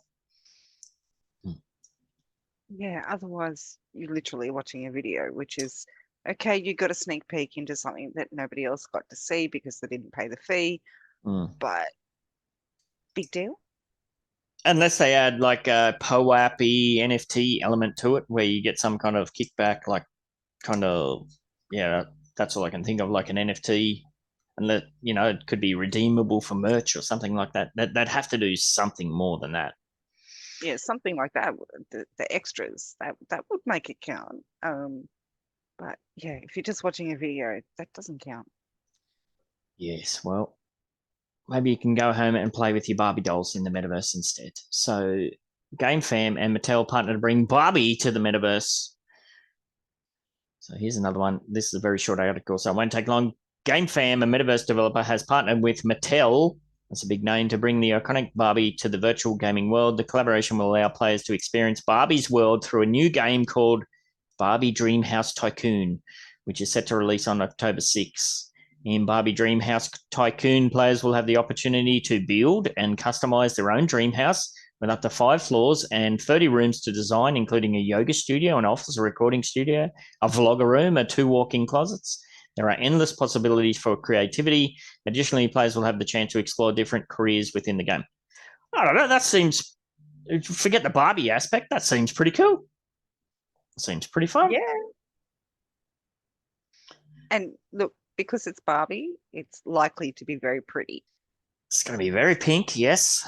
Yeah, otherwise you're literally watching a video, which is okay. You got a sneak peek into something that nobody else got to see because they didn't pay the fee, but big deal. Unless they add like a POAP-y NFT element to it where you get some kind of kickback, like kind of, yeah, that's all I can think of, like an NFT. And that, it could be redeemable for merch or something like that. They'd have to do something more than that. Yeah, something like that. The extras that would make it count. But yeah, if you're just watching a video, that doesn't count. Yes, well, maybe you can go home and play with your Barbie dolls in the metaverse instead. So, GameFam and Mattel partner to bring Barbie to the metaverse. So here's another one. This is a very short article, so it won't take long. GameFam, a metaverse developer, has partnered with Mattel, that's a big name, to bring the iconic Barbie to the virtual gaming world. The collaboration will allow players to experience Barbie's world through a new game called Barbie Dreamhouse Tycoon, which is set to release on October 6th. In Barbie Dreamhouse Tycoon, players will have the opportunity to build and customize their own dream house with up to 5 floors and 30 rooms to design, including a yoga studio, an office, a recording studio, a vlogger room, and 2 walk-in closets. There are endless possibilities for creativity. Additionally, players will have the chance to explore different careers within the game. I don't know, that seems, forget the Barbie aspect, that seems pretty cool. Seems pretty fun. Yeah. And look, because it's Barbie, it's likely to be very pretty. It's going to be very pink, yes.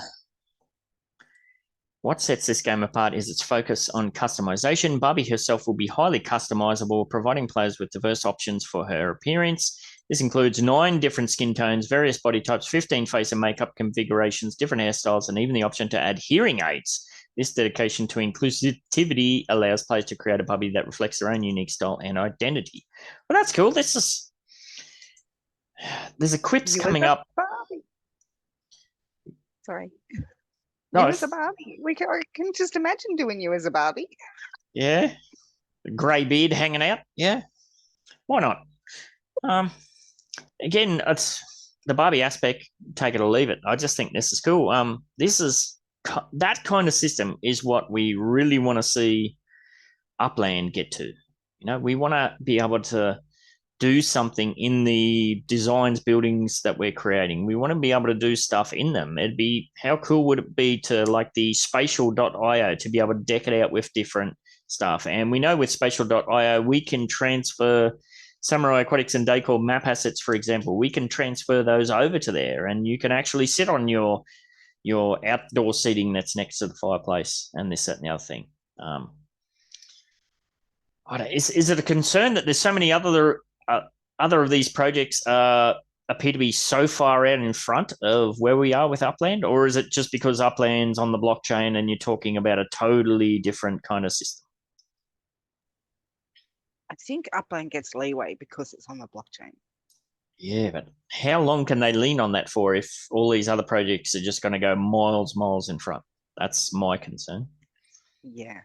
What sets this game apart is its focus on customization. Barbie herself will be highly customizable, providing players with diverse options for her appearance. This includes 9 different skin tones, various body types, 15 face and makeup configurations, different hairstyles, and even the option to add hearing aids. This dedication to inclusivity allows players to create a Barbie that reflects their own unique style and identity. Well, that's cool. There's a quips coming up. Barbie. Sorry. No, you as a Barbie. I can just imagine doing you as a Barbie. Yeah. Grey beard hanging out. Yeah. Why not? Again, it's the Barbie aspect, take it or leave it. I just think this is cool. This is that kind of system is what we really want to see Upland get to. We want to be able to do something in the designs buildings that we're creating. We want to be able to do stuff in them. How cool would it be to, like, the spatial.io, to be able to deck it out with different stuff. And we know with spatial.io, we can transfer Samurai Aquatics and Decor map assets, for example. We can transfer those over to there, and you can actually sit on your outdoor seating that's next to the fireplace and this, that, and the other thing. Is it a concern that there's so many other of these projects appear to be so far out in front of where we are with Upland, or is it just because Upland's on the blockchain and you're talking about a totally different kind of system? I think Upland gets leeway because it's on the blockchain. Yeah, but how long can they lean on that for if all these other projects are just going to go miles in front? That's my concern. Yeah,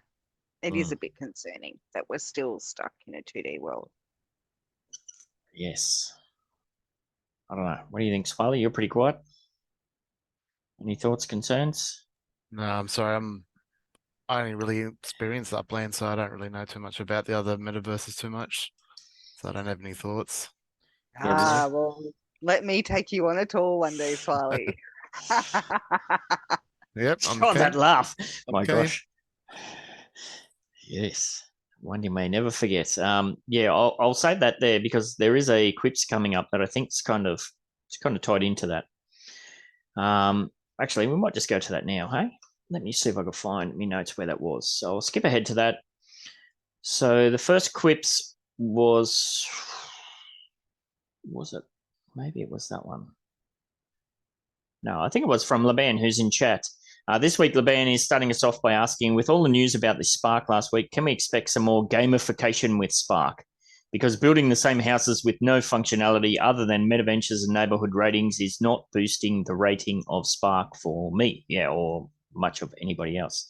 it is a bit concerning that we're still stuck in a 2D world. Yes. I don't know. What do you think, Smiley? You're pretty quiet. Any thoughts, concerns? No, I'm sorry. I only really experienced Upland, so I don't really know too much about the other metaverses too much. So I don't have any thoughts. Well, let me take you on a tour one day, Smiley. Yep. That laugh. My Okay. gosh. Yes. One you may never forget. I'll save that there because there is a quips coming up that I think it's kind of tied into that. Actually, we might just go to that now, hey? Let me see if I can find my notes where that was. So I'll skip ahead to that. So the first quips was it? Maybe it was that one. No, I think it was from Laban, who's in chat. This week, Laban is starting us off by asking, with all the news about the Spark last week, can we expect some more gamification with Spark? Because building the same houses with no functionality other than meta ventures and neighborhood ratings is not boosting the rating of Spark for me, or much of anybody else.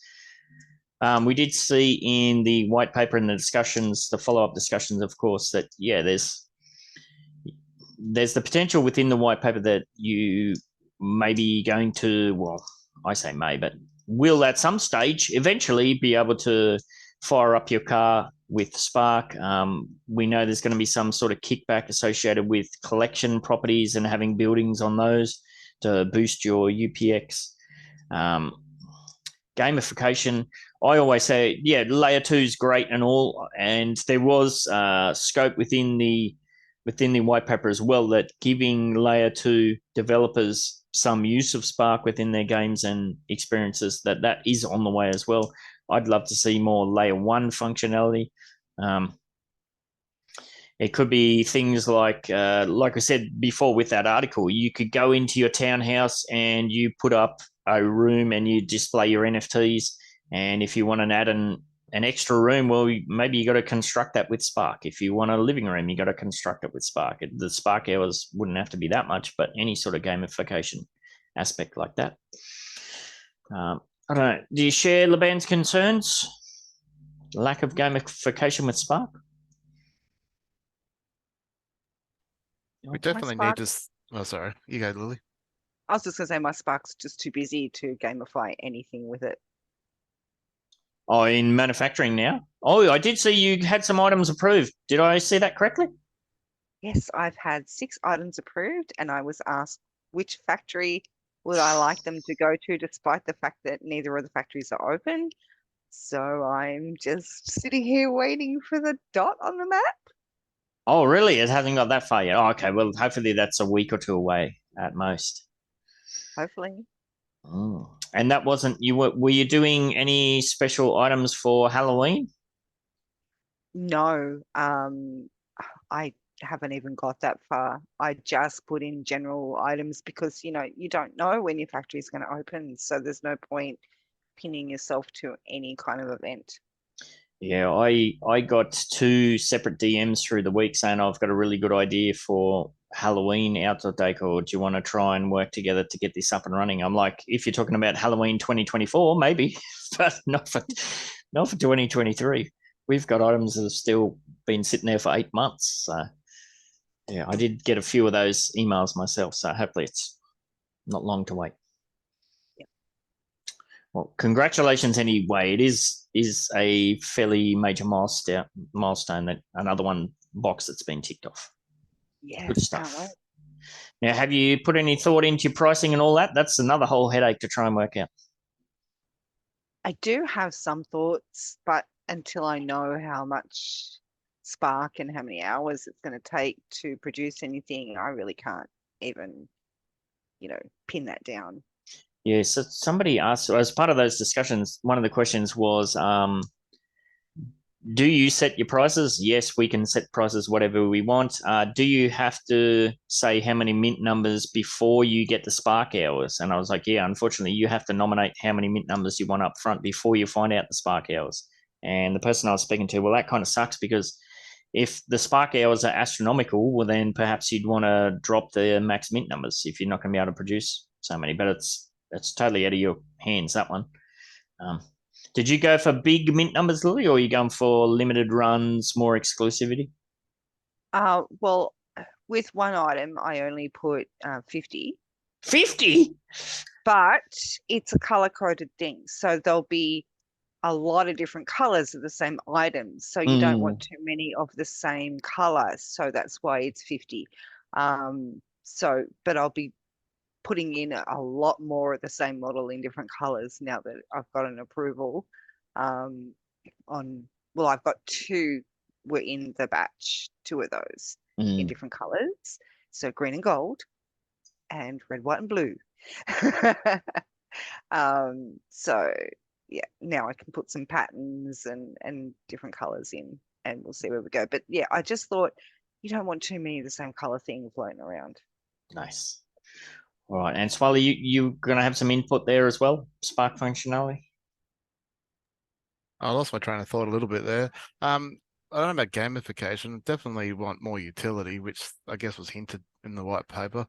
We did see in the white paper and the discussions, the follow-up discussions, of course, that, there's the potential within the white paper that you may be going to, well, I say may, but will at some stage eventually be able to fire up your car with Spark. We know there's going to be some sort of kickback associated with collection properties and having buildings on those to boost your UPX. Gamification, I always say, layer 2 is great and all, and there was scope within the white paper as well that giving layer 2 developers some use of Spark within their games and experiences, that is on the way as well. I'd love to see more layer 1 functionality. It could be things like I said before with that article, you could go into your townhouse and you put up a room and you display your NFTs. And if you want to add an extra room, well, maybe you got to construct that with Spark. If you want a living room, you got to construct it with Spark. The Spark hours wouldn't have to be that much, but any sort of gamification aspect like that. I don't know. Do you share Laban's concerns? Lack of gamification with Spark? We definitely need to. Oh, sorry. You go, Lily. I was just going to say my Spark's just too busy to gamify anything with it. Oh, in manufacturing now? Oh, I did see you had some items approved. Did I see that correctly? Yes, I've had 6 items approved, and I was asked which factory would I like them to go to, despite the fact that neither of the factories are open. So I'm just sitting here waiting for the dot on the map. Oh, really? It hasn't got that far yet. Oh, okay. Well, hopefully that's a week or two away at most. Hopefully. And that wasn't you. Were you doing any special items for Halloween? No, I haven't even got that far. I just put in general items because, you don't know when your factory is going to open. So there's no point pinning yourself to any kind of event. Yeah, I got 2 separate DMs through the week saying I've got a really good idea for Halloween outdoor decor. Do you want to try and work together to get this up and running? I'm like, if you're talking about Halloween 2024, maybe, but not for 2023. We've got items that have still been sitting there for 8 months. So yeah, I did get a few of those emails myself. So hopefully it's not long to wait. Well, congratulations anyway. It is a fairly major milestone that another box that's been ticked off. Yeah, Good stuff. Now, have you put any thought into your pricing and all that? That's another whole headache to try and work out. I do have some thoughts, but until I know how much Spark and how many hours it's going to take to produce anything, I really can't even, pin that down. Yeah, so somebody asked, as part of those discussions, one of the questions was, do you set your prices? Yes, we can set prices whatever we want. Do you have to say how many mint numbers before you get the Spark hours? And I was like, yeah, unfortunately, you have to nominate how many mint numbers you want up front before you find out the Spark hours. And the person I was speaking to, well, that kind of sucks because if the Spark hours are astronomical, well, then perhaps you'd want to drop the max mint numbers if you're not going to be able to produce so many. But it's totally out of your hands, that one. Did you go for big mint numbers, Lily, or are you going for limited runs, more exclusivity? Well, with one item, I only put 50. 50? But it's a color-coded thing. So there'll be a lot of different colors of the same items. So you don't want too many of the same color. So that's why it's 50. But I'll be putting in a lot more of the same model in different colors now that I've got an approval I've got 2 were in the batch, 2 of those in different colors. So green and gold and red, white and blue. So yeah, now I can put some patterns and different colors in and we'll see where we go. But yeah, I just thought you don't want too many of the same color thing floating around. Nice. All right. And Swally, you're going to have some input there as well, Spark functionality? I lost my train of thought a little bit there. I don't know about gamification. Definitely want more utility, which I guess was hinted in the white paper.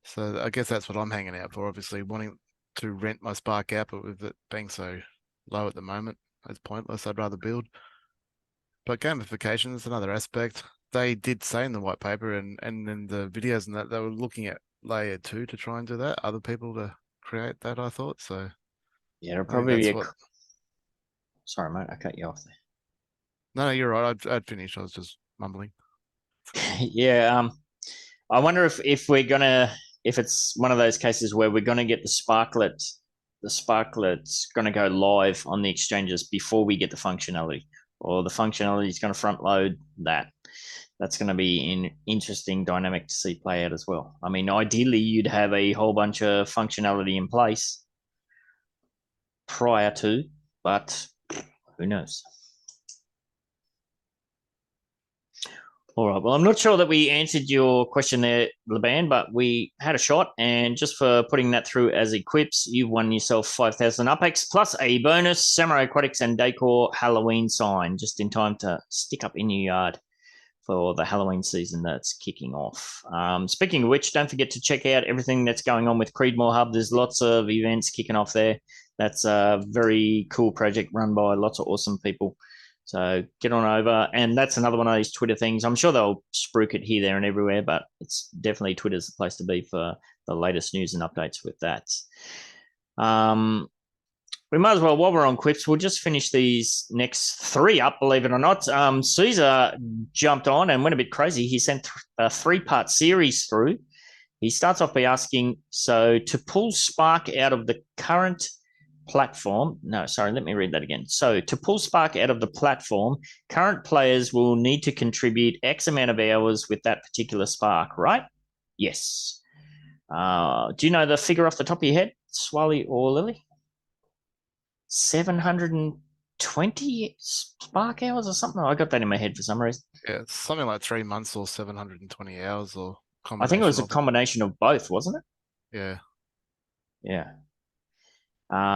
So I guess that's what I'm hanging out for, obviously wanting to rent my Spark app, but with it being so low at the moment, it's pointless. I'd rather build. But gamification is another aspect. They did say in the white paper and in the videos and that they were looking at layer 2 to try and do that. Other people to create that, I thought. So Yeah, it'll I think probably be that's what. Sorry, mate, I cut you off there. No, you're right. I'd finished. I was just mumbling. Yeah, I wonder if we're gonna if it's one of those cases where we're gonna get the Sparklet's gonna go live on the exchanges before we get the functionality, or the functionality is gonna front load that. That's going to be an interesting dynamic to see play out as well. I mean, ideally, you'd have a whole bunch of functionality in place prior to, but who knows? All right. Well, I'm not sure that we answered your question there, Laban, but we had a shot. And just for putting that through as equips, you've won yourself 5,000 UPEX plus a bonus Samurai Aquatics and Decor Halloween sign just in time to stick up in your yard for the Halloween season that's kicking off. Speaking of which, don't forget to check out everything that's going on with Creedmoor Hub. There's lots of events kicking off there. That's a very cool project run by lots of awesome people. So get on over. And that's another one of these Twitter things. I'm sure they'll spruik it here, there, and everywhere, but it's definitely Twitter's the place to be for the latest news and updates with that. We might as well, while we're on quips, we'll just finish these next three up, believe it or not. Caesar jumped on and went a bit crazy. He sent a three-part series through. He starts off by asking, so to pull Spark out of the current platform, no, sorry, let me read that again. So to pull Spark out of the platform, current players will need to contribute X amount of hours with that particular Spark, right? Yes. Do you know the figure off the top of your head, Swally or Lily? 720 Spark hours or something? I got that in my head for some reason. Yeah, it's something like 3 months or 720 hours or I think it was a combination of both, wasn't it? Yeah. Yeah.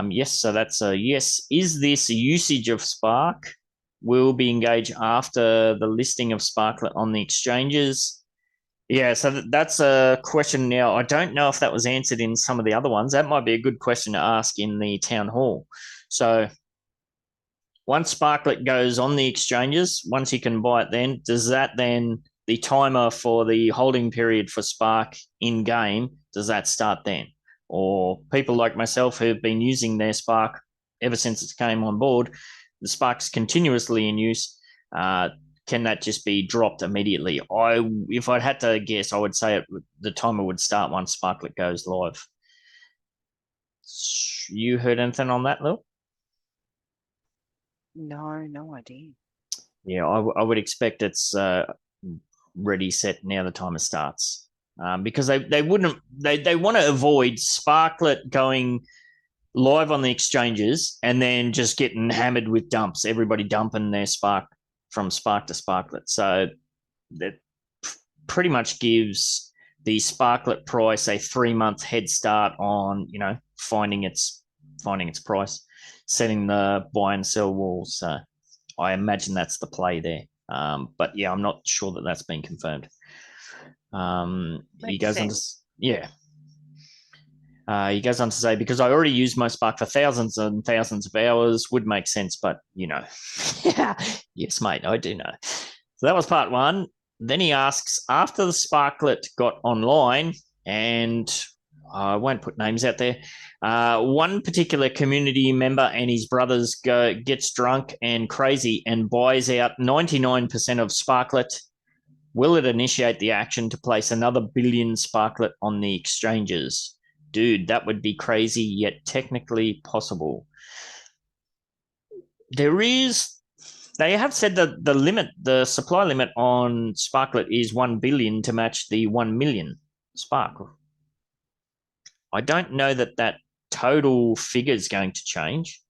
Yes, so that's a yes. Is this usage of Spark will be engaged after the listing of Sparklet on the exchanges? Yeah, so that's a question now. I don't know if that was answered in some of the other ones. That might be a good question to ask in the town hall. So once Sparklet goes on the exchanges, once you can buy it then, does that then, the timer for the holding period for Spark in game, does that start then? Or people like myself who've been using their Spark ever since it came on board, the Spark's continuously in use. Can that just be dropped immediately? If I'd had to guess, I would say the timer would start once Sparklet goes live. You heard anything on that, Lil? No idea. Yeah, I would expect it's ready, set, now the timer starts. Because they wouldn't, they want to avoid Sparklet going live on the exchanges and then just getting hammered with dumps, everybody dumping their Spark from Spark to Sparklet. So that pretty much gives the Sparklet price a 3-month head start on, finding its price, setting the buy and sell walls. So I imagine that's the play there. But yeah, I'm not sure that that's been confirmed. He goes on to, yeah. He goes on to say, because I already use my Spark for thousands and thousands of hours, would make sense, but yes, mate, I do know. So that was part one. Then he asks, after the Sparklet got online, and I won't put names out there, one particular community member and his brothers gets drunk and crazy and buys out 99% of Sparklet. Will it initiate the action to place another billion Sparklet on the exchanges? Dude, that would be crazy, yet technically possible. They have said that the supply limit on Sparklet is 1 billion to match the 1 million Spark. I don't know that total figure is going to change.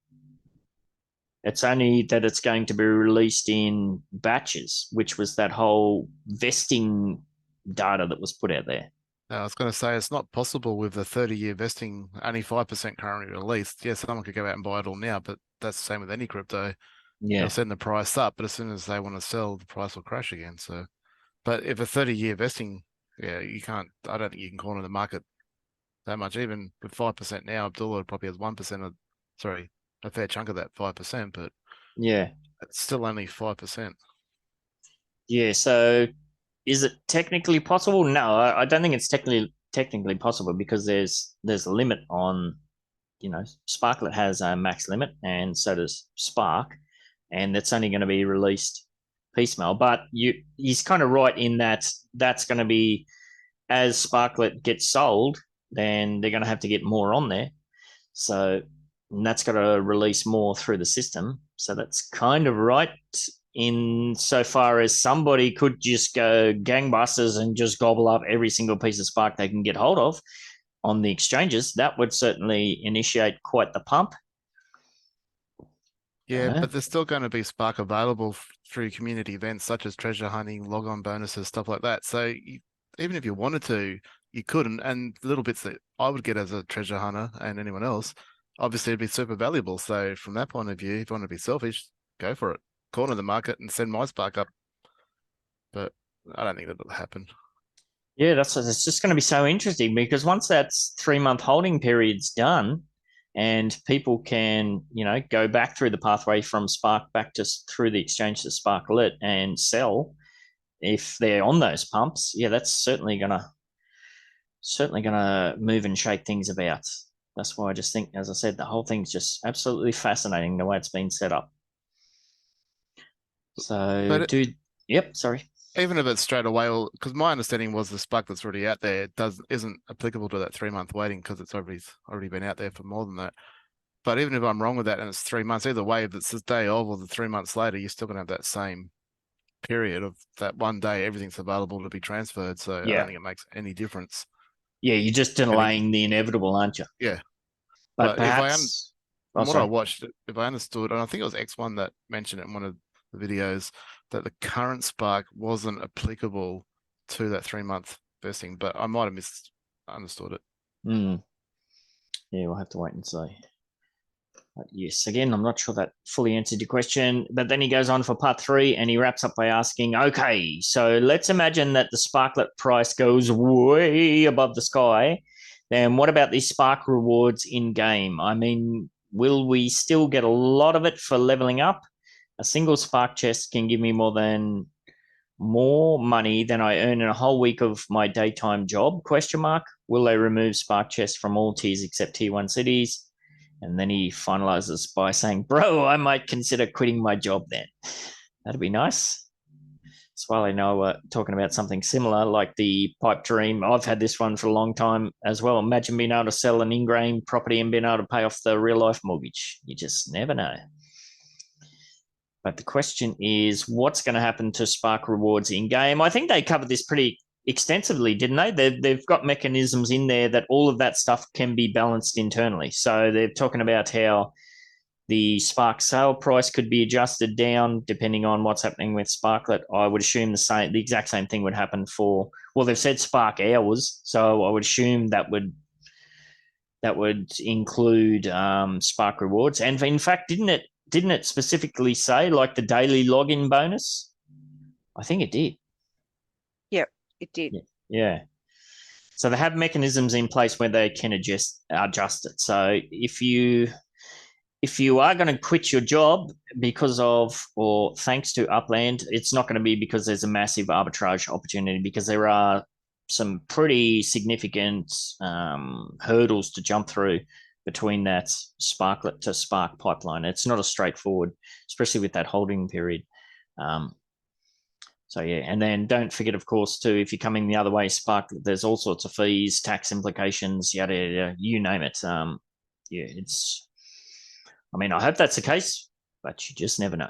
It's only that it's going to be released in batches, which was that whole vesting data that was put out there. I was going to say it's not possible with the 30-year vesting, only 5% currently released. Yeah, someone could go out and buy it all now, but that's the same with any crypto. Yeah. They'll send the price up, but as soon as they want to sell, the price will crash again. So, but if a 30-year vesting, yeah, you can't. I don't think you can corner the market that much. Even with 5% now, Abdullah probably has 1% of, sorry, a fair chunk of that 5%, but Yeah. it's still only 5%. Yeah. So is it technically possible? No, I don't think it's technically possible because there's a limit on, Sparklet has a max limit, and so does Spark, and that's only going to be released piecemeal. But he's kind of right in that that's going to be, as Sparklet gets sold, then they're going to have to get more on there. So that's got to release more through the system. So that's kind of right in so far as somebody could just go gangbusters and just gobble up every single piece of Spark they can get hold of on the exchanges. That would certainly initiate quite the pump. Yeah, but there's still going to be Spark available through community events such as treasure hunting, log-on bonuses, stuff like that. So even if you wanted to, you couldn't. And little bits that I would get as a treasure hunter and anyone else, obviously it'd be super valuable. So from that point of view, if you want to be selfish, go for it. Corner the market and send my Spark up. But I don't think that'll happen. Yeah, it's just going to be so interesting because once that 3-month holding period's done, and people can, go back through the pathway from Spark back to through the exchange to Sparklet and sell if they're on those pumps. Yeah, that's certainly gonna move and shake things about. That's why I just think, as I said, the whole thing's just absolutely fascinating the way it's been set up. So, yep, sorry. Even if it's straight away, because my understanding was the Spark that's already out there isn't applicable to that 3-month waiting because it's already been out there for more than that. But even if I'm wrong with that and it's 3 months, either way, if it's the day of or the 3 months later, you're still gonna have that same period of that one day. Everything's available to be transferred. So I don't think it makes any difference. Yeah, you're just delaying the inevitable, aren't you? Yeah. But perhaps from what I watched, if I understood, and I think it was X1 that mentioned it in one of the videos, that the current Spark wasn't applicable to that 3-month vesting, but I might have misunderstood it. Yeah, we'll have to wait and see. But yes, again, I'm not sure that fully answered your question. But then he goes on for part 3 and he wraps up by asking, okay, so let's imagine that the Sparklet price goes way above the sky. Then what about these Spark rewards in game? I mean, will we still get a lot of it for leveling up? A single Spark chest can give me more money than I earn in a whole week of my daytime job? ? Will they remove Spark chests from all tiers except tier 1 cities? And then he finalizes by saying, bro, I might consider quitting my job then. That'd be nice. So I know we're talking about something similar, like the pipe dream. I've had this one for a long time as well. Imagine being able to sell an in-game property and being able to pay off the real-life mortgage. You just never know. But the question is, what's going to happen to Spark rewards in-game? I think they covered this pretty extensively, didn't they? They've got mechanisms in there that all of that stuff can be balanced internally. So they're talking about how the Spark sale price could be adjusted down depending on what's happening with Sparklet. I would assume the exact same thing would happen for, well, they've said Spark hours, so I would assume that would include Spark rewards. And in fact, didn't it specifically say like the daily login bonus? I think it did. Yep, it did. Yeah. So they have mechanisms in place where they can adjust it. So if you are going to quit your job because of or thanks to Upland, it's not going to be because there's a massive arbitrage opportunity, because there are some pretty significant hurdles to jump through between that Sparklet to Spark pipeline. It's not as straightforward, especially with that holding period. So yeah, and then don't forget, of course, too, if you're coming the other way, Spark, there's all sorts of fees, tax implications, yada yada, you name it. Yeah, it's. I mean, I hope that's the case, but you just never know.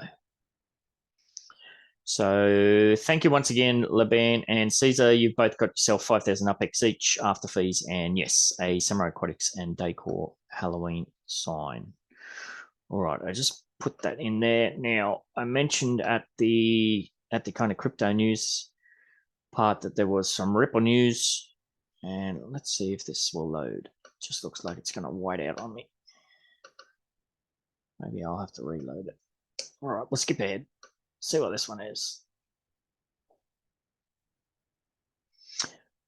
So thank you once again, Laban and Caesar. You've both got yourself 5,000 UPX each after fees, and yes, a Samurai Aquatics and Decor Halloween sign. All right, I just put that in there. Now, I mentioned at the kind of crypto news part that there was some Ripple news And let's see if this will load. Just looks like it's going to white out on me. Maybe I'll have to reload it. All right, we'll skip ahead. See what this one is.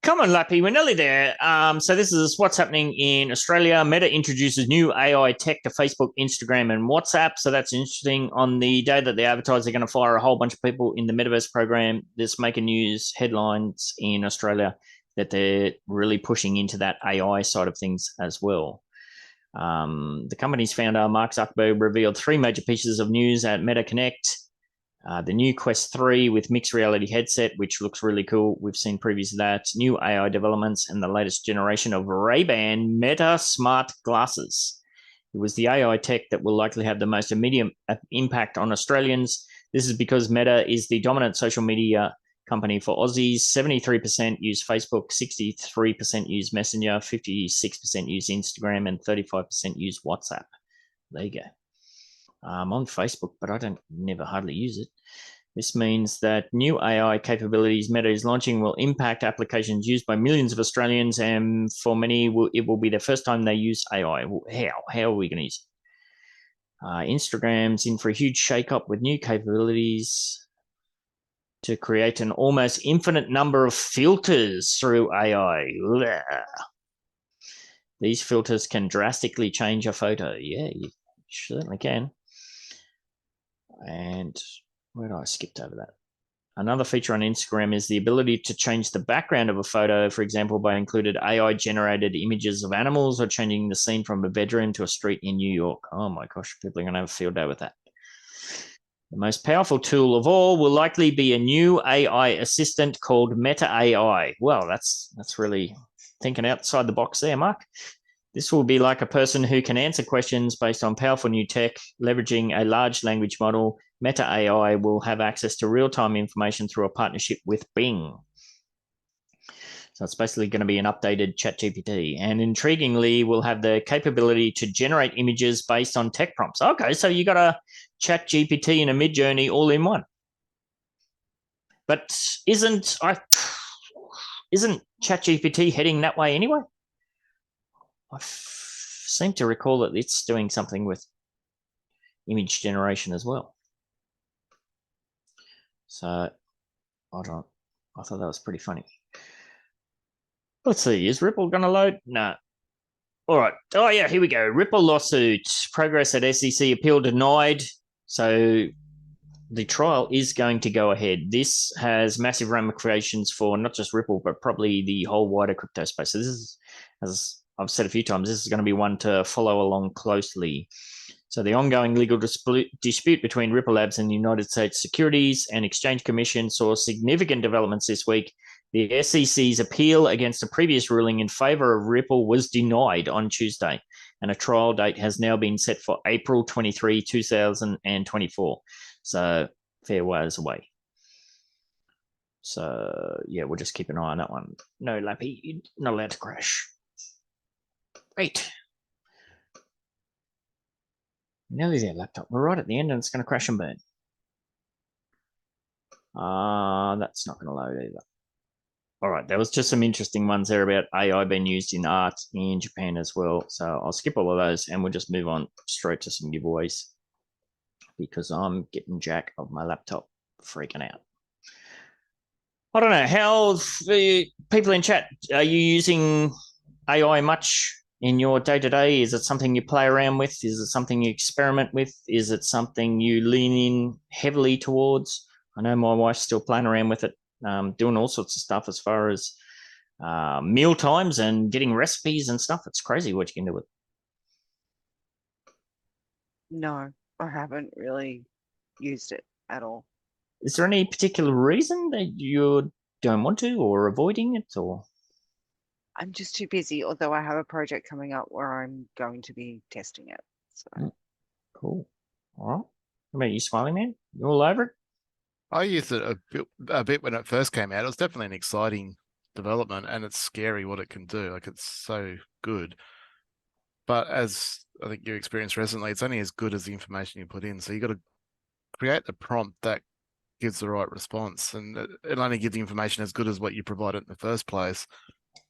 Come on, Lappy, we're nearly there. So this is what's happening in Australia. Meta introduces new AI tech to Facebook, Instagram, and WhatsApp. So that's interesting. On the day that they advertise, they're going to fire a whole bunch of people in the Metaverse program. This making news headlines in Australia that they're really pushing into that AI side of things as well. The company's founder, Mark Zuckerberg, revealed 3 major pieces of news at Meta Connect. The new Quest 3 with mixed reality headset, which looks really cool. We've seen previews of that. New AI developments and the latest generation of Ray-Ban Meta smart glasses. It was the AI tech that will likely have the most immediate impact on Australians. This is because Meta is the dominant social media company for Aussies. 73% use Facebook, 63% use Messenger, 56% use Instagram, and 35% use WhatsApp. There you go. I'm on Facebook, but I don't never hardly use it. This means that new AI capabilities Meta is launching will impact applications used by millions of Australians, and for many, it will be the first time they use AI. How are we going to use it? Instagram's in for a huge shake-up with new capabilities to create an almost infinite number of filters through AI. These filters can drastically change a photo. Yeah, you certainly can. And where did I skip over that? Another feature on Instagram is the ability to change the background of a photo, for example, by included AI-generated images of animals or changing the scene from a bedroom to a street in New York. Oh my gosh, people are going to have a field day with that. The most powerful tool of all will likely be a new AI assistant called Meta AI. Well, that's really thinking outside the box there, Mark. This will be like a person who can answer questions based on powerful new tech, leveraging a large language model. Meta AI will have access to real-time information through a partnership with Bing. So it's basically going to be an updated ChatGPT. And intriguingly, we'll have the capability to generate images based on tech prompts. Okay, so you got a ChatGPT and a Midjourney all in one. But isn't ChatGPT heading that way anyway? I seem to recall that it's doing something with image generation as well. So I thought that was pretty funny. Let's see, is Ripple going to load? No. All right. Oh, yeah, here we go. Ripple lawsuit. Progress at SEC appeal denied. So the trial is going to go ahead. This has massive ramifications for not just Ripple, but probably the whole wider crypto space. So this is, as I've said a few times, this is going to be one to follow along closely. So the ongoing legal dispute between Ripple Labs and the United States Securities and Exchange Commission saw significant developments this week. The SEC's appeal against a previous ruling in favor of Ripple was denied on Tuesday, and a trial date has now been set for April 23, 2024. So fair ways away. So yeah, we'll just keep an eye on that one. No, Lappy, you're not allowed to crash. Wait. Nearly there, laptop. We're right at the end and it's going to crash and burn. That's not going to load either. All right, there was just some interesting ones there about AI being used in art in Japan as well. So I'll skip all of those and we'll just move on straight to some giveaways because I'm getting jack of my laptop freaking out. I don't know, how people in chat, are you using AI much in your day-to-day? Is it something you play around with? Is it something you experiment with? Is it something you lean in heavily towards? I know my wife's still playing around with it, doing all sorts of stuff as far as meal times and getting recipes and stuff. It's crazy what you can do with it. No, I haven't really used it at all. Is there any particular reason that you don't want to or avoiding it, or? I'm just too busy, although I have a project coming up where I'm going to be testing it. So. Cool. All right. What about you, Smiley Man? You all over it? I used it a bit when it first came out. It was definitely an exciting development, and it's scary what it can do. Like, it's so good. But as I think you experienced recently, it's only as good as the information you put in. So you got to create the prompt that gives the right response, and it'll only give the information as good as what you provided in the first place.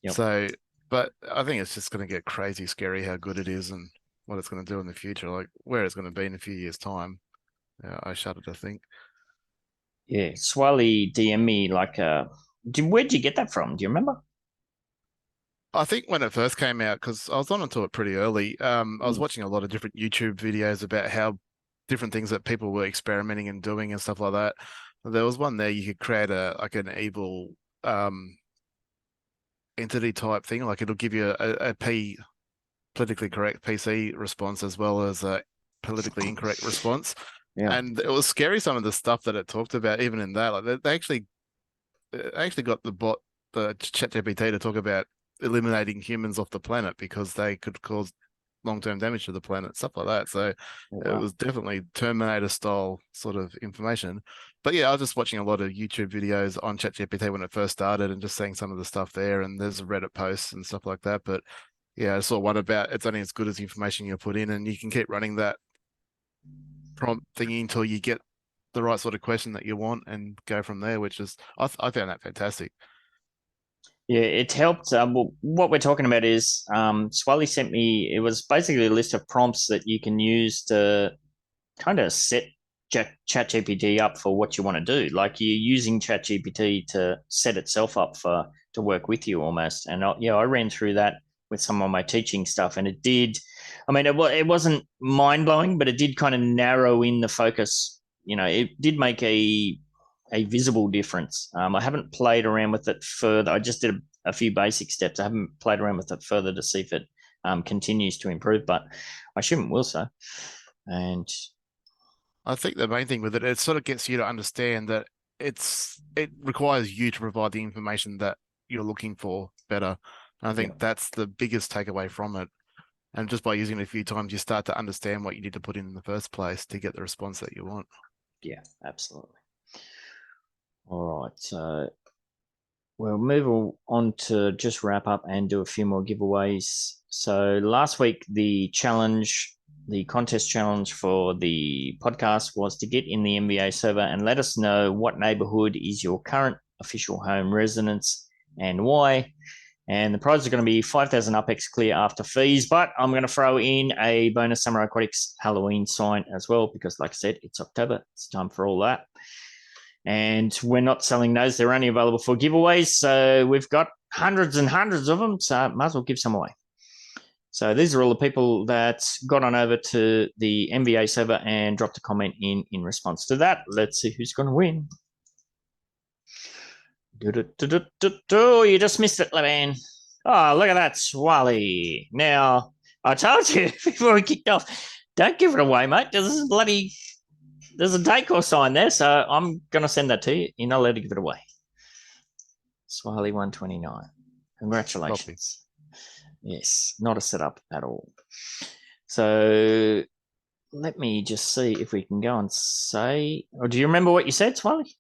Yep. So, but I think it's just going to get crazy scary how good it is and what it's going to do in the future, like where it's going to be in a few years' time. I shudder to think. Yeah, Swally DM me like, where'd you get that from? Do you remember? I think when it first came out, because I was on to it pretty early, I was Mm. watching a lot of different YouTube videos about how different things that people were experimenting and doing and stuff like that. There was one there you could create an evil entity type thing, like it'll give you a politically correct PC response as well as a politically incorrect response. Yeah. And it was scary some of the stuff that it talked about, even in that. Like they actually got the ChatGPT to talk about eliminating humans off the planet because they could cause long-term damage to the planet, stuff like that. So Wow. it was definitely Terminator style sort of information. But yeah, I was just watching a lot of YouTube videos on ChatGPT when it first started and just seeing some of the stuff there. And there's Reddit posts and stuff like that. But yeah, I saw one about it's only as good as the information you put in, and you can keep running that prompt thingy until you get the right sort of question that you want and go from there, which is I found that fantastic. Yeah, it helped. Well, what we're talking about is Swally sent me, it was basically a list of prompts that you can use to kind of set ChatGPT up for what you want to do. Like you're using ChatGPT to set itself up to work with you almost. And I ran through that with some of my teaching stuff, and it did. I mean, it wasn't mind blowing, but it did kind of narrow in the focus. It did make a visible difference. I haven't played around with it further. I just did a few basic steps. I haven't played around with it further to see if it continues to improve, but I assume it will so. And I think the main thing with it sort of gets you to understand that it requires you to provide the information that you're looking for better. And I think that's the biggest takeaway from it. And just by using it a few times, you start to understand what you need to put in the first place to get the response that you want. Yeah, absolutely. All right. So we'll move on to just wrap up and do a few more giveaways. So last week, the contest challenge for the podcast was to get in the NBA server and let us know what neighborhood is your current official home residence and why. And the prize is going to be 5,000 UpX clear after fees, but I'm going to throw in a bonus Samurai Aquatics Halloween sign as well, because like I said, it's October. It's time for all that. And we're not selling those. They're only available for giveaways. So we've got hundreds and hundreds of them. So might as well give some away. So these are all the people that got on over to the NBA server and dropped a comment in response to that. Let's see who's going to win. You just missed it, Levan. Oh, look at that, Swally. Now, I told you before we kicked off, don't give it away, mate. There's a take-off sign there, so I'm going to send that to you. You're not allowed to give it away. Swally 129. Congratulations. Yes, not a setup at all. So let me just see if we can go and say, or do you remember what you said, Swally?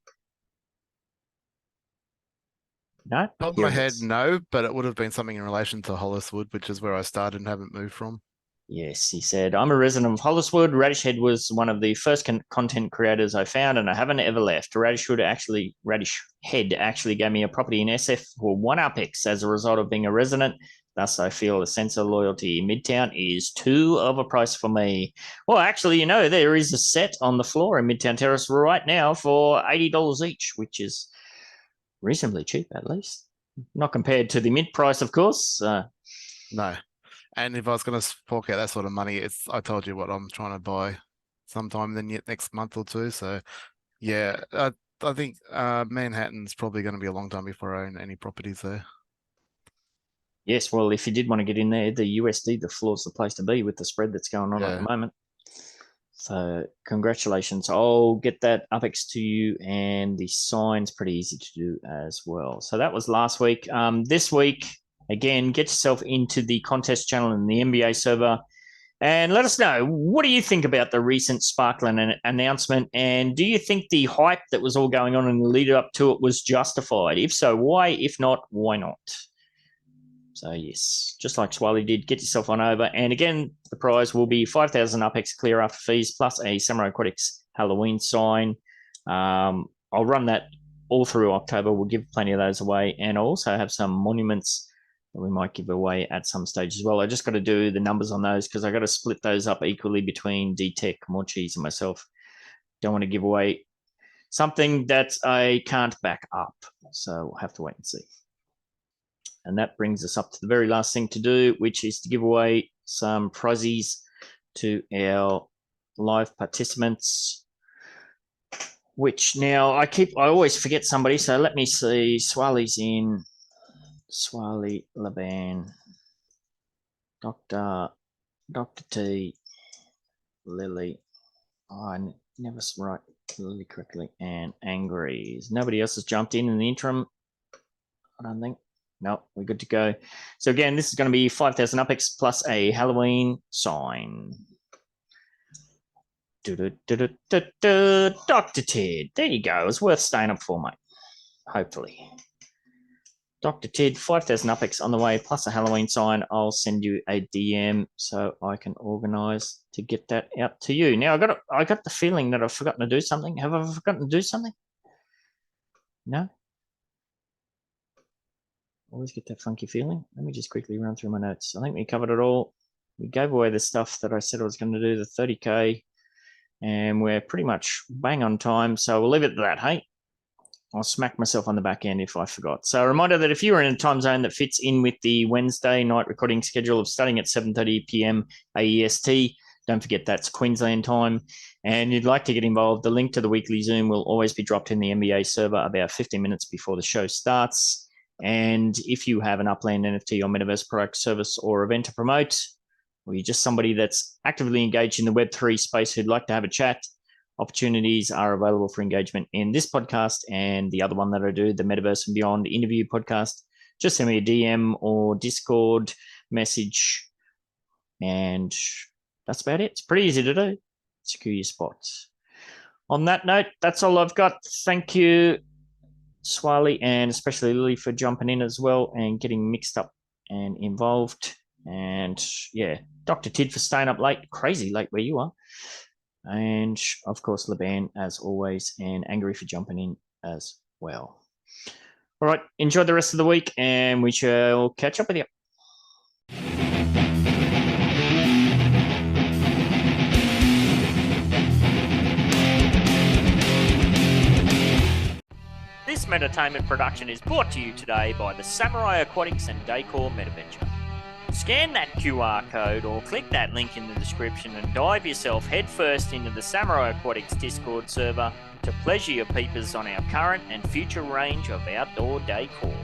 No? Top of my head, no, but it would have been something in relation to Holliswood, which is where I started and haven't moved from. Yes, he said, I'm a resident of Holliswood. Radish Head was one of the first content creators I found, and I haven't ever left. Radish Head actually gave me a property in SF for 1 UpX as a result of being a resident. Thus, I feel a sense of loyalty. Midtown is too of a price for me. Well, actually, there is a set on the floor in Midtown Terrace right now for $80 each, which is reasonably cheap, at least. Not compared to the mid price, of course. No. And if I was going to fork out that sort of money, I told you what I'm trying to buy sometime next month or two. So, yeah, I think Manhattan's probably going to be a long time before I own any properties there. Yes, well, if you did want to get in there, the USD, the floor's the place to be with the spread that's going on at the moment. So congratulations. I'll get that UpX to you, and the sign's pretty easy to do as well. So that was last week. This week, again, get yourself into the contest channel in the NBA server and let us know, what do you think about the recent Sparklet announcement? And do you think the hype that was all going on in the lead up to it was justified? If so, why? If not, why not? So yes, just like Swally did, get yourself on over. And again, the prize will be 5,000 UpX clear after fees plus a Samurai Aquatics Halloween sign. I'll run that all through October. We'll give plenty of those away. And I'll also have some monuments that we might give away at some stage as well. I just got to do the numbers on those because I got to split those up equally between D-Tech, More Cheese, and myself. Don't want to give away something that I can't back up. So we'll have to wait and see. And that brings us up to the very last thing to do, which is to give away some prizes to our live participants, which now I always forget somebody. So let me see. Swali's in. Swali, Laban, Dr. T, Lily. Oh, I never write Lily correctly. And Angry. Nobody else has jumped in the interim, I don't think. No, we're good to go. So again, this is going to be 5,000 UPX plus a Halloween sign. Dr. Ted. There you go. It's worth staying up for, mate. Hopefully. Dr. Ted, 5,000 UPX on the way, plus a Halloween sign. I'll send you a DM so I can organise to get that out to you. Now, I got the feeling that I've forgotten to do something. Have I forgotten to do something? No? Always get that funky feeling. Let me just quickly run through my notes. I think we covered it all. We gave away the stuff that I said I was going to do, the 30K, and we're pretty much bang on time. So we'll leave it at that, hey? I'll smack myself on the back end if I forgot. So a reminder that if you're in a time zone that fits in with the Wednesday night recording schedule of starting at 7:30 p.m. AEST, don't forget that's Queensland time, and you'd like to get involved, the link to the weekly Zoom will always be dropped in the NBA server about 15 minutes before the show starts. And if you have an Upland NFT or Metaverse product, service, or event to promote, or you're just somebody that's actively engaged in the Web3 space who'd like to have a chat, opportunities are available for engagement in this podcast and the other one that I do, the Metaverse and Beyond interview podcast. Just send me a DM or Discord message, and that's about it. It's pretty easy to do. Secure your spots. On that note, that's all I've got. Thank you, Swiley, and especially Lily for jumping in as well and getting mixed up and involved. And yeah, Dr. Tid for staying up late, crazy late where you are. And of course, Laban, as always, and Angry for jumping in as well. All right, enjoy the rest of the week, and we shall catch up with you. This Metatainment production is brought to you today by the Samurai Aquatics and Decor Metaventure. Scan that QR code or click that link in the description and dive yourself headfirst into the Samurai Aquatics Discord server to pleasure your peepers on our current and future range of outdoor decor.